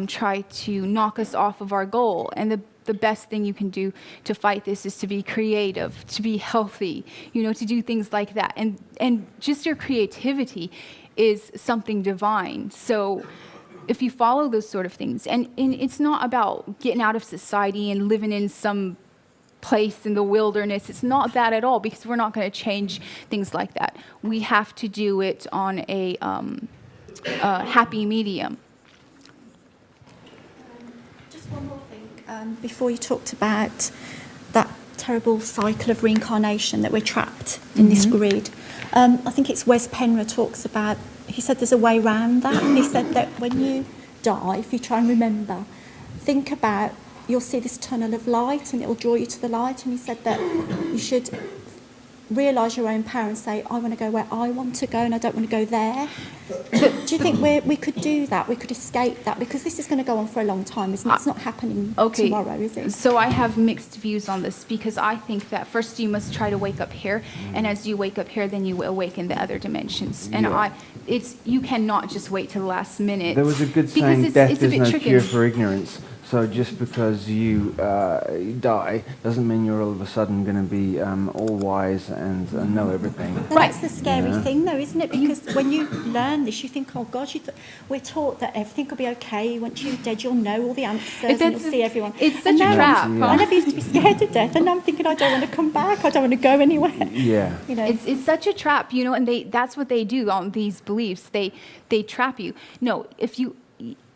try to knock us off of our goal, and the best thing you can do to fight this is to be creative, to be healthy, you know, to do things like that, and just your creativity is something divine, so if you follow those sort of things, and it's not about getting out of society and living in some place in the wilderness. It's not that at all, because we're not going to change things like that. We have to do it on a happy medium. Just one more thing. Before you talked about that terrible cycle of reincarnation that we're trapped in this grid, I think it's Wes Penra talks about. He said there's a way around that, and he said that when you die, if you try and remember, think about, you'll see this tunnel of light and it'll draw you to the light, and he said that you should realise your own power and say, I want to go where I want to go and I don't want to go there. Do you think we could do that? We could escape that? Because this is going to go on for a long time, isn't it? It's not happening tomorrow, is it? So I have mixed views on this, because I think that first you must try to wake up here, and as you wake up here, then you awaken the other dimensions. And you cannot just wait till the last minute. There was a good saying, death is no cure for ignorance. So just because you die doesn't mean you're all of a sudden going to be all wise and know everything. That's the scary thing, though, isn't it? Because when you learn this, you think, oh, God, we're taught that everything will be okay. Once you're dead, you'll know all the answers and you'll see everyone. It's such a trap. I never used to be scared to death, and now I'm thinking I don't want to come back. I don't want to go anywhere. Yeah. You know. It's such a trap, you know, and that's what they do on these beliefs. They trap you. No,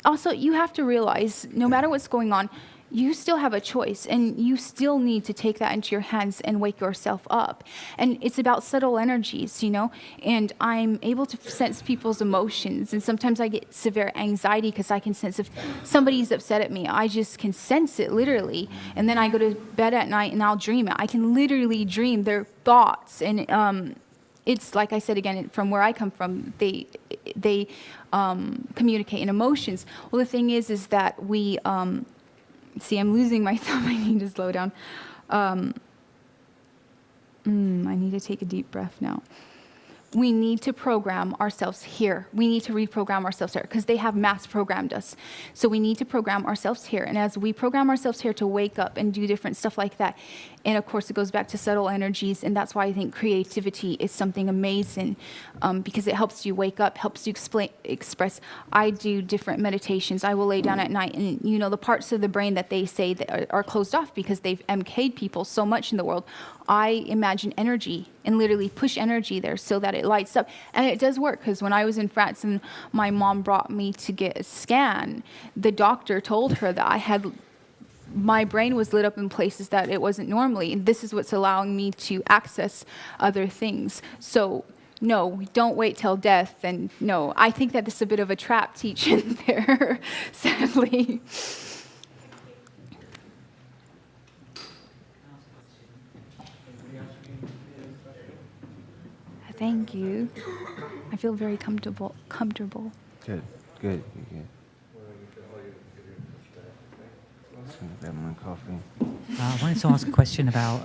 also, you have to realize, no matter what's going on, you still have a choice, and you still need to take that into your hands and wake yourself up. And it's about subtle energies, you know, and I'm able to sense people's emotions, and sometimes I get severe anxiety because I can sense if somebody's upset at me. I just can sense it, literally, and then I go to bed at night and I'll dream it. I can literally dream their thoughts, and it's like I said again, from where I come from, they communicate in emotions. Well, the thing is that we see, I'm losing my thumb. I need to slow down. I need to take a deep breath now. We need to program ourselves here. We need to reprogram ourselves here, because they have mass programmed us. So we need to program ourselves here. And as we program ourselves here to wake up and do different stuff like that, and of course it goes back to subtle energies, and that's why I think creativity is something amazing, because it helps you wake up, helps you express. I do different meditations. I will lay down at night, and you know, the parts of the brain that they say that are closed off because they've MK'd people so much in the world, I imagine energy and literally push energy there so that it lights up. And it does work, because when I was in France and my mom brought me to get a scan, the doctor told her that my brain was lit up in places that it wasn't normally. And this is what's allowing me to access other things. So no, don't wait till death. And no, I think that this is a bit of a trap teaching there, sadly. Thank you. I feel very comfortable. Good. Just gonna grab my coffee. I wanted to ask a question about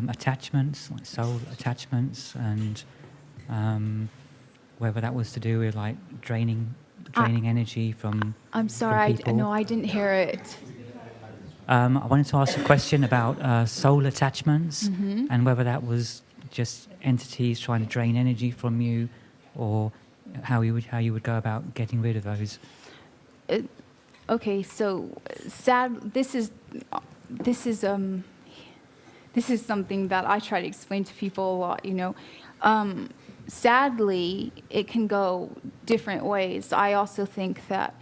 attachments, like soul attachments, and whether that was to do with like draining energy from. I'm sorry, from I didn't hear it. I wanted to ask a question about soul attachments, and whether that was just entities trying to drain energy from you, or how you would go about getting rid of those. Okay, so this is something that I try to explain to people a lot, you know. Sadly, it can go different ways. I also think that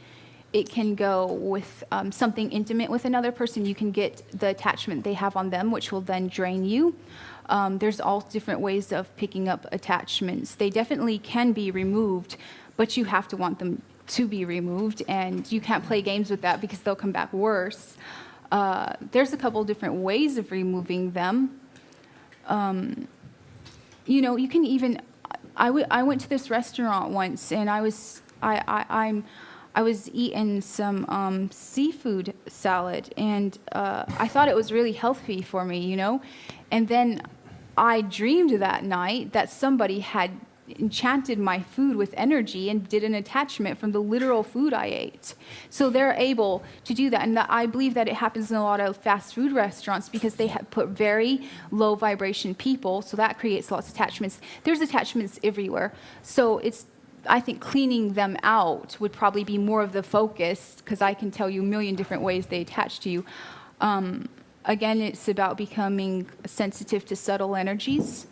it can go with something intimate with another person. You can get the attachment they have on them, which will then drain you. There's all different ways of picking up attachments. They definitely can be removed, but you have to want them to be removed, and you can't play games with that because they'll come back worse. There's a couple different ways of removing them. You know, you can even. I went to this restaurant once, and I was eating some seafood salad, and I thought it was really healthy for me, you know. And then I dreamed that night that somebody had enchanted my food with energy and did an attachment from the literal food I ate. So they're able to do that. And I believe that it happens in a lot of fast food restaurants because they have put very low vibration people, so that creates lots of attachments. There's attachments everywhere. So I think cleaning them out would probably be more of the focus, because I can tell you a million different ways they attach to you. Again, it's about becoming sensitive to subtle energies,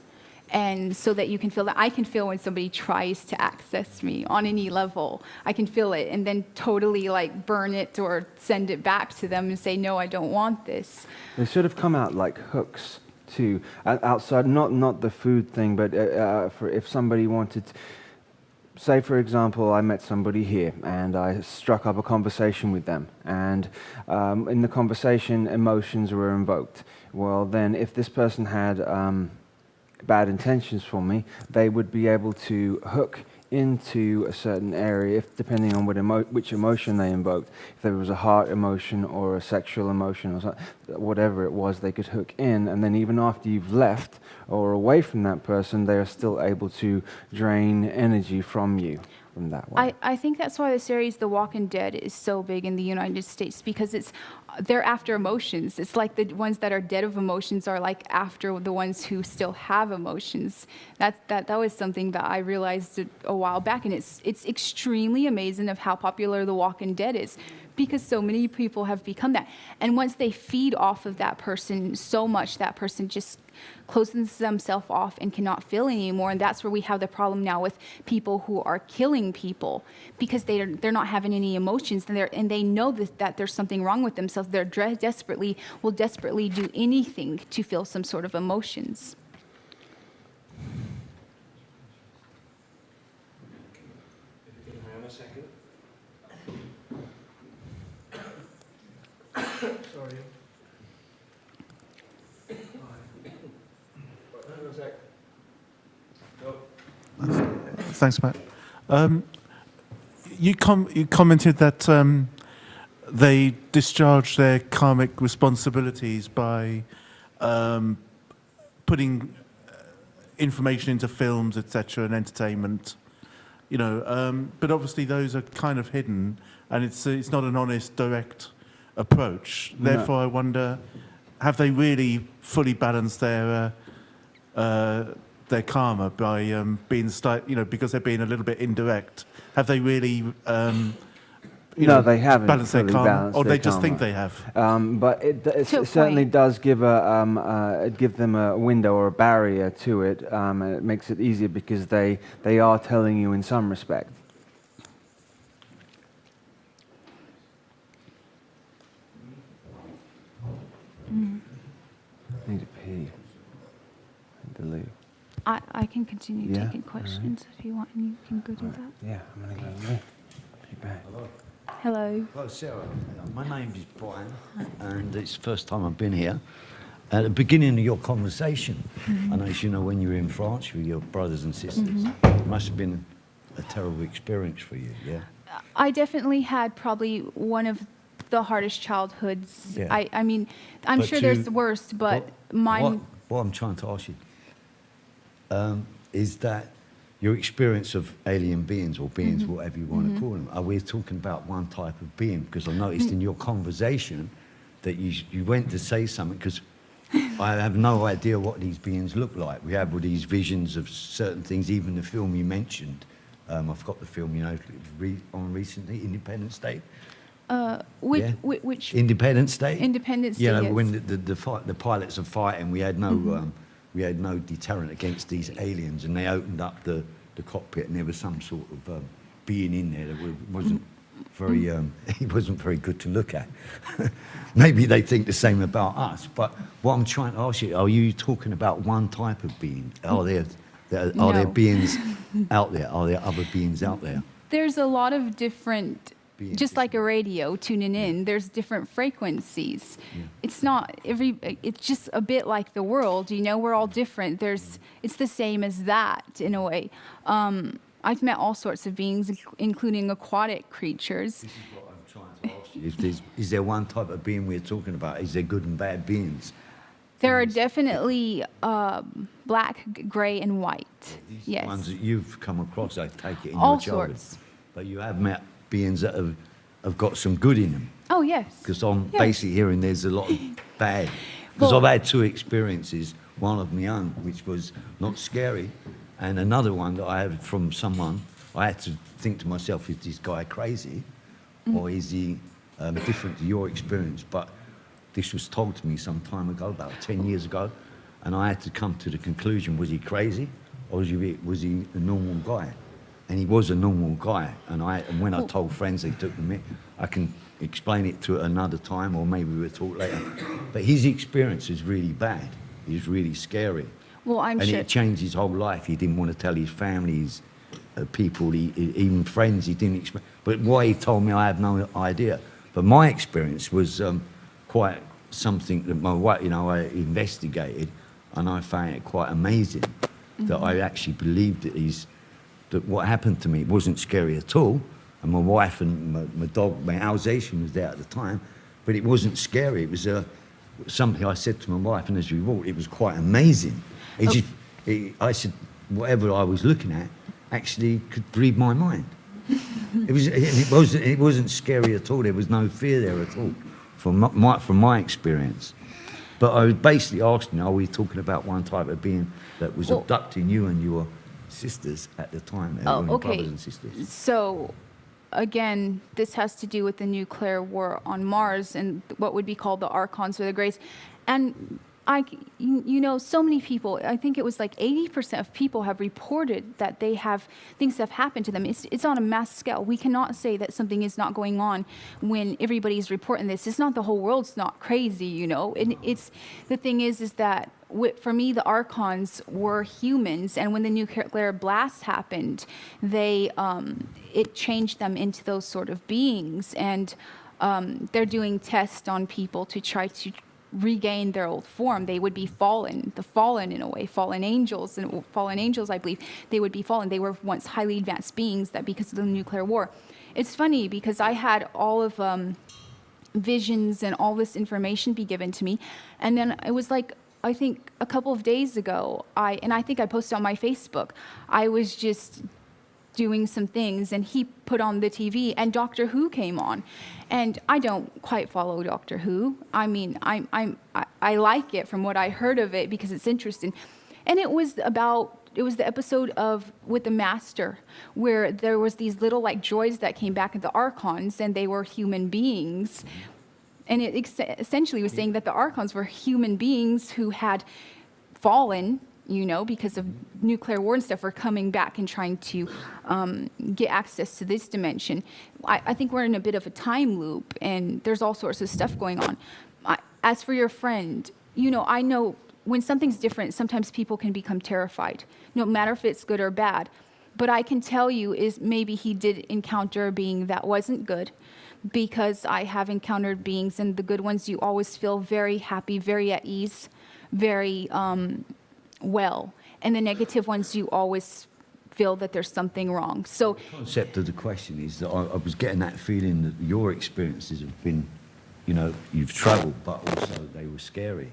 and so that you can feel that. I can feel when somebody tries to access me on any level. I can feel it, and then totally like burn it or send it back to them and say, no, I don't want this. They sort of come out like hooks too, outside, not the food thing, but for if somebody wanted say, for example, I met somebody here and I struck up a conversation with them, and in the conversation emotions were invoked. Well, then if this person had bad intentions for me, they would be able to hook into a certain area, depending on which emotion they invoked. If there was a heart emotion or a sexual emotion or whatever it was, they could hook in, and then even after you've left or away from that person, they are still able to drain energy from you from that way. I think that's why the series The Walking Dead is so big in the United States, because they're after emotions. It's like the ones that are dead of emotions are like after the ones who still have emotions. That was something that I realized a while back, and it's extremely amazing of how popular The Walking Dead is, because so many people have become that. And once they feed off of that person so much, that person just closes themselves off and cannot feel anymore. And that's where we have the problem now with people who are killing people, because they're not having any emotions, and they know that there's something wrong with themselves. They're will desperately do anything to feel some sort of emotions. Hang on a second. Sorry. Thanks, Matt. You commented that they discharge their karmic responsibilities by putting information into films, etc., and entertainment. You know, but obviously those are kind of hidden, and it's not an honest, direct approach. No. Therefore, I wonder, have they really fully balanced their karma by being, because they're being a little bit indirect? Have they really, no, they haven't balanced their fully karma, balanced or their they just karma. think they have? But it certainly does give them a window or a barrier to it, and it makes it easier because they are telling you in some respect. I need to pee. The loo. I can continue Yeah? taking questions if you want, and you can go do that. Yeah, I'm going to go to the loo. Be back. Hello. Hello. Hello, Sarah. My name is Brian, and it's the first time I've been here. At the beginning of your conversation, and as you know, when you were in France with your brothers and sisters, it must have been a terrible experience for you, yeah? I definitely had probably one of the hardest childhoods. Yeah. I mean, I'm sure there's worse, but mine... What I'm trying to ask you is that your experience of alien beings, or beings, whatever you want to call them, are we talking about one type of being? Because I noticed in your conversation that you went to say something, because I have no idea what these beings look like. We have all these visions of certain things, even the film you mentioned. I've got the film, on recently, Independence Day. Which Independence Day? Independence Day, You know, yes. when the pilots are fighting, we had no deterrent against these aliens, and they opened up the cockpit, and there was some sort of being in there that wasn't very he wasn't very good to look at. Maybe they think the same about us, but what I'm trying to ask you, are you talking about one type of being? Are there beings out there? Are there other beings out there? There's a lot of different, Beings. just like a radio tuning in, there's different frequencies. It's not it's just a bit like the world, you know, we're all different. It's the same as that in a way. I've met all sorts of beings, including aquatic creatures. This is what I'm trying to ask you. Is there one type of being we're talking about? Is there good and bad beings? There are definitely black, gray, and white. These Yes. ones that you've come across, I take it, in All your childhood. sorts. But you have met beings that have got some good in them. Oh, yes. Because I'm Yes. basically hearing there's a lot of bad. Because Well- I've had two experiences, one of my own, which was not scary, and another one that I had from someone. I had to think to myself, is this guy crazy? Or is he different to your experience? But this was told to me some time ago, about 10 years ago, and I had to come to the conclusion, was he crazy? Or was he a normal guy? And he was a normal guy. And when I told friends, they took them in. I can explain it to another time, or maybe we'll talk later. But his experience is really bad. It was really scary. Well, I'm And sure. it changed his whole life. He didn't want to tell his family, his people, even friends, he didn't expect. But why he told me, I have no idea. But my experience was quite something that my wife, you know, I investigated, and I found it quite amazing that I actually believed that what happened to me wasn't scary at all. And my wife and my dog, my Alsatian, was there at the time, but it wasn't scary. It was something I said to my wife, and as we walked, it was quite amazing. I said, whatever I was looking at actually could read my mind. It wasn't scary at all. There was no fear there at all, from my experience. But I was basically asking, are we talking about one type of being that was abducting you and your sisters at the time? Your brothers and sisters? So, again, this has to do with the nuclear war on Mars and what would be called the Archons or the Greys. And you know, so many people, I think it was like 80% of people have reported that they have, things have happened to them. It's on a mass scale. We cannot say that something is not going on when everybody's reporting this. It's not the whole world's not crazy, you know. And the thing is that for me, the Archons were humans, and when the nuclear blast happened, it changed them into those sort of beings, and they're doing tests on people to try to regain their old form. They would be fallen in a way, fallen angels, I believe, they would be fallen. They were once highly advanced beings that because of the nuclear war. It's funny because I had all of visions and all this information be given to me, and then it was like, I think a couple of days ago, I think I posted on my Facebook, I was just doing some things, and he put on the TV, and Doctor Who came on, and I don't quite follow Doctor Who. I mean, I like it from what I heard of it because it's interesting, and it was the episode with the Master, where there was these little like droids that came back at the Archons, and they were human beings, and it essentially was saying that the Archons were human beings who had fallen, you know, because of nuclear war and stuff, we're coming back and trying to get access to this dimension. I think we're in a bit of a time loop, and there's all sorts of stuff going on. As for your friend, you know, I know when something's different, sometimes people can become terrified, no matter if it's good or bad. But I can tell you is maybe he did encounter a being that wasn't good, because I have encountered beings, and the good ones you always feel very happy, very at ease, very well, and the negative ones you always feel that there's something wrong. So the concept of the question is that I was getting that feeling that your experiences have been, you know, you've travelled, but also they were scary.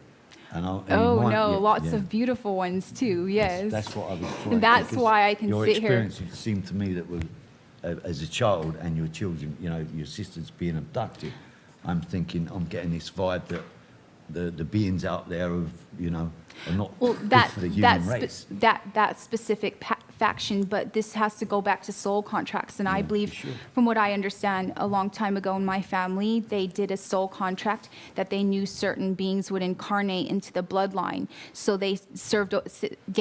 Lots of beautiful ones too. Yes, that's what I was trying. That's why I can sit here. Your experiences seemed to me that were, as a child and your children, you know, your sisters being abducted. I'm thinking, I'm getting this vibe that the beings out there of, you know, are not good for the human race. That specific faction, but this has to go back to soul contracts. And I believe, from what I understand, a long time ago in my family, they did a soul contract that they knew certain beings would incarnate into the bloodline. So they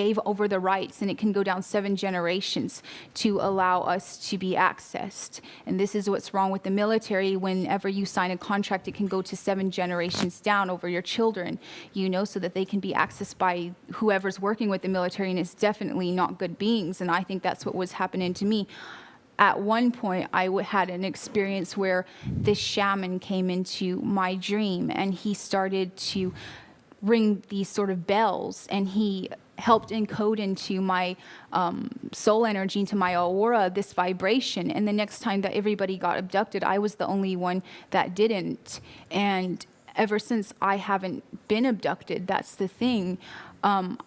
gave over the rights, and it can go down 7 generations to allow us to be accessed. And this is what's wrong with the military. Whenever you sign a contract, it can go to 7 generations down over your children, so that they can be accessed by whoever's working with the military, and it's definitely not good beings. And I think that's what was happening to me. At one point, I had an experience where this shaman came into my dream, and he started to ring these sort of bells, and he helped encode into my soul energy, into my aura, this vibration. And the next time that everybody got abducted, I was the only one that didn't. And ever since, I haven't been abducted. That's the thing.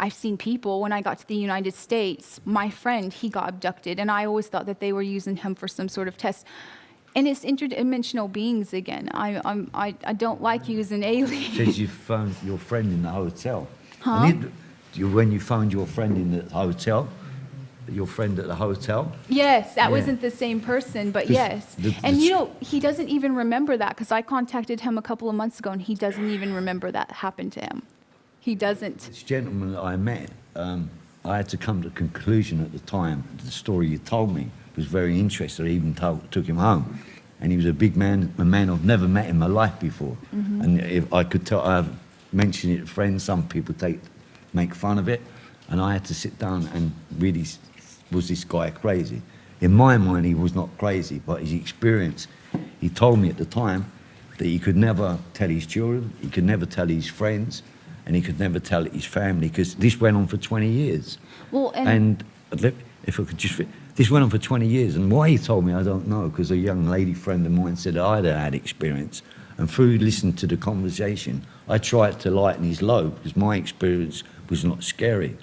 I've seen people, when I got to the United States, my friend, he got abducted, and I always thought that they were using him for some sort of test. And it's interdimensional beings again. I don't like using aliens. Says you found your friend in the hotel. Huh? When you found your friend in the hotel, your friend at the hotel? Yes, that wasn't the same person, but yes. And he doesn't even remember that, because I contacted him a couple of months ago, and he doesn't even remember that happened to him. He doesn't. This gentleman that I met, I had to come to the conclusion at the time, the story you told me was very interesting. I even took him home. And he was a big man, a man I've never met in my life before. Mm-hmm. And if I could tell, I've mentioned it to friends, some people make fun of it. And I had to sit down and really, was this guy crazy? In my mind, he was not crazy, but his experience, he told me at the time that he could never tell his children, he could never tell his friends, and he could never tell his family, because this went on for 20 years. Well, and if I could just, this went on for 20 years, and why he told me, I don't know, because a young lady friend of mine said I'd had experience, and through listening to the conversation, I tried to lighten his load, because my experience was not scary.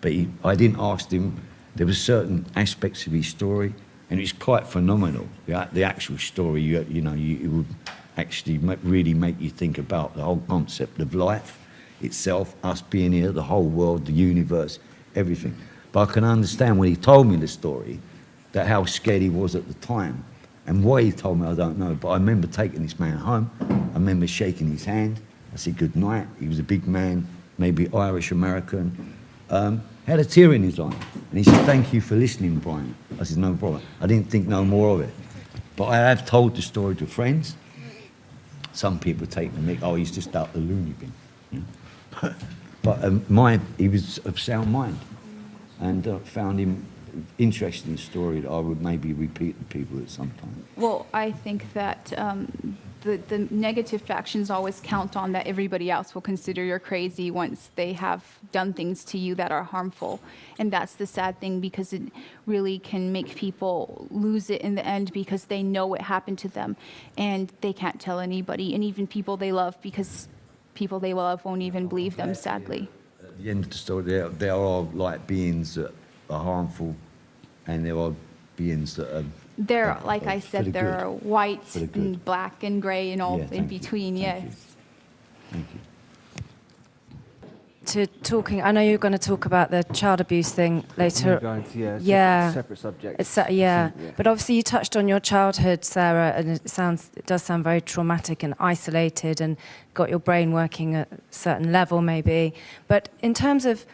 But I didn't ask him, there were certain aspects of his story, and it's quite phenomenal. The actual story, it would actually really make you think about the whole concept of life itself, us being here, the whole world, the universe, everything. But I can understand when he told me the story, that how scared he was at the time. And why he told me, I don't know. But I remember taking this man home. I remember shaking his hand. I said, good night. He was a big man, maybe Irish-American. Had a tear in his eye. And he said, thank you for listening, Brian. I said, no problem. I didn't think no more of it. But I have told the story to friends. Some people take the mick, he's just out the loony bin. But he was of sound mind, and found him interesting story that I would maybe repeat to people at some time. Well, I think that the negative factions always count on that everybody else will consider you're crazy once they have done things to you that are harmful. And that's the sad thing, because it really can make people lose it in the end, because they know what happened to them and they can't tell anybody, and even people they love, because people they love won't even believe them, sadly. At the end of the story, there are like beings that are harmful, and there are beings that are... Like I said, there are white and black and grey and all in between, yes. Thank you. I know you're going to talk about the child abuse thing later. Separate subject. But obviously you touched on your childhood, Sarah, and it does sound very traumatic and isolated, and got your brain working at a certain level maybe. But in terms of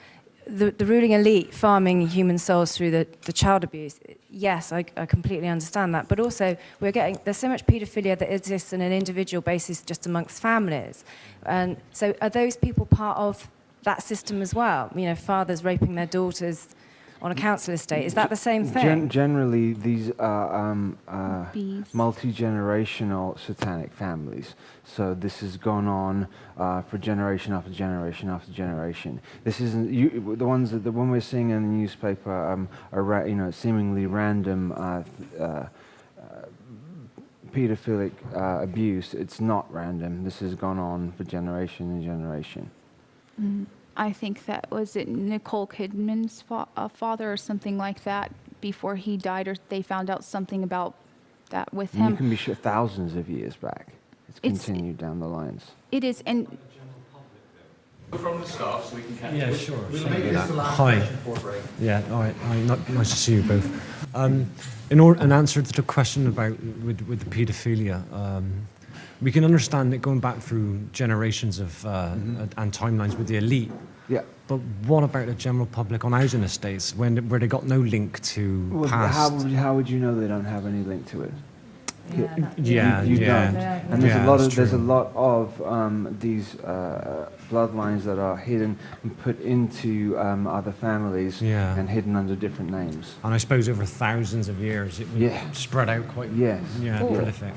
the ruling elite farming human souls through the child abuse, yes, I completely understand that. But also, there's so much paedophilia that exists on an individual basis just amongst families. And so are those people part of that system as well? Fathers raping their daughters on a council estate. Is that the same thing? Generally, these are multi-generational satanic families. So this has gone on for generation after generation after generation. This isn't the ones that when we're seeing in the newspaper are seemingly random pedophilic abuse. It's not random. This has gone on for generation and generation. I think that, was it Nicole Kidman's father or something like that, before he died, or they found out something about that with him. You can be sure thousands of years back. It's continued down the lines. It is, and From the start, so we can catch Yeah, up. sure. We'll make this the last Hi. question before break. Yeah, all right. Nice to see you both. In answer to the question about with the paedophilia, we can understand it going back through generations of and timelines with the elite. Yeah. But what about the general public on housing estates where they got no link to Well, past? how would you know they don't have any link to it? Yeah, you yeah. don't. And there's a true. lot of these bloodlines that are hidden and put into other families and hidden under different names. And I suppose over thousands of years it would spread out quite prolific.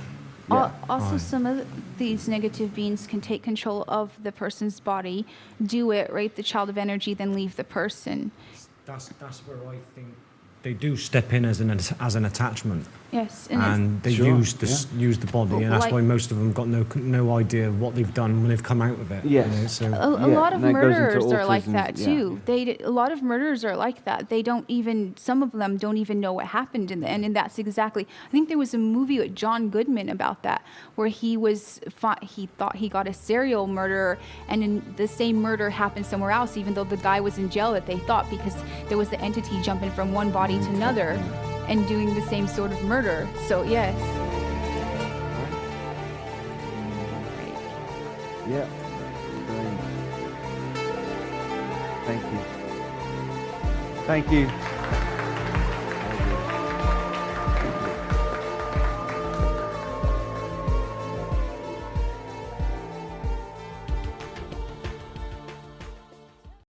Yeah. Also, some of these negative beings can take control of the person's body, do it, rape the child of energy, then leave the person. That's where I think they do step in as an attachment. Yes, and they use the body, and that's why most of them got no idea what they've done when they've come out of it. Yes. You know, so a lot of murderers are like that too. A lot of murderers are like that. They don't even, some of them don't even know what happened in the end, and that's exactly. I think there was a movie with John Goodman about that, where he thought he got a serial murderer, and in the same murder happened somewhere else, even though the guy was in jail that they thought, because there was the entity jumping from one body to another and doing the same sort of murder. So yes. Yeah. Brilliant. Thank you. Thank you.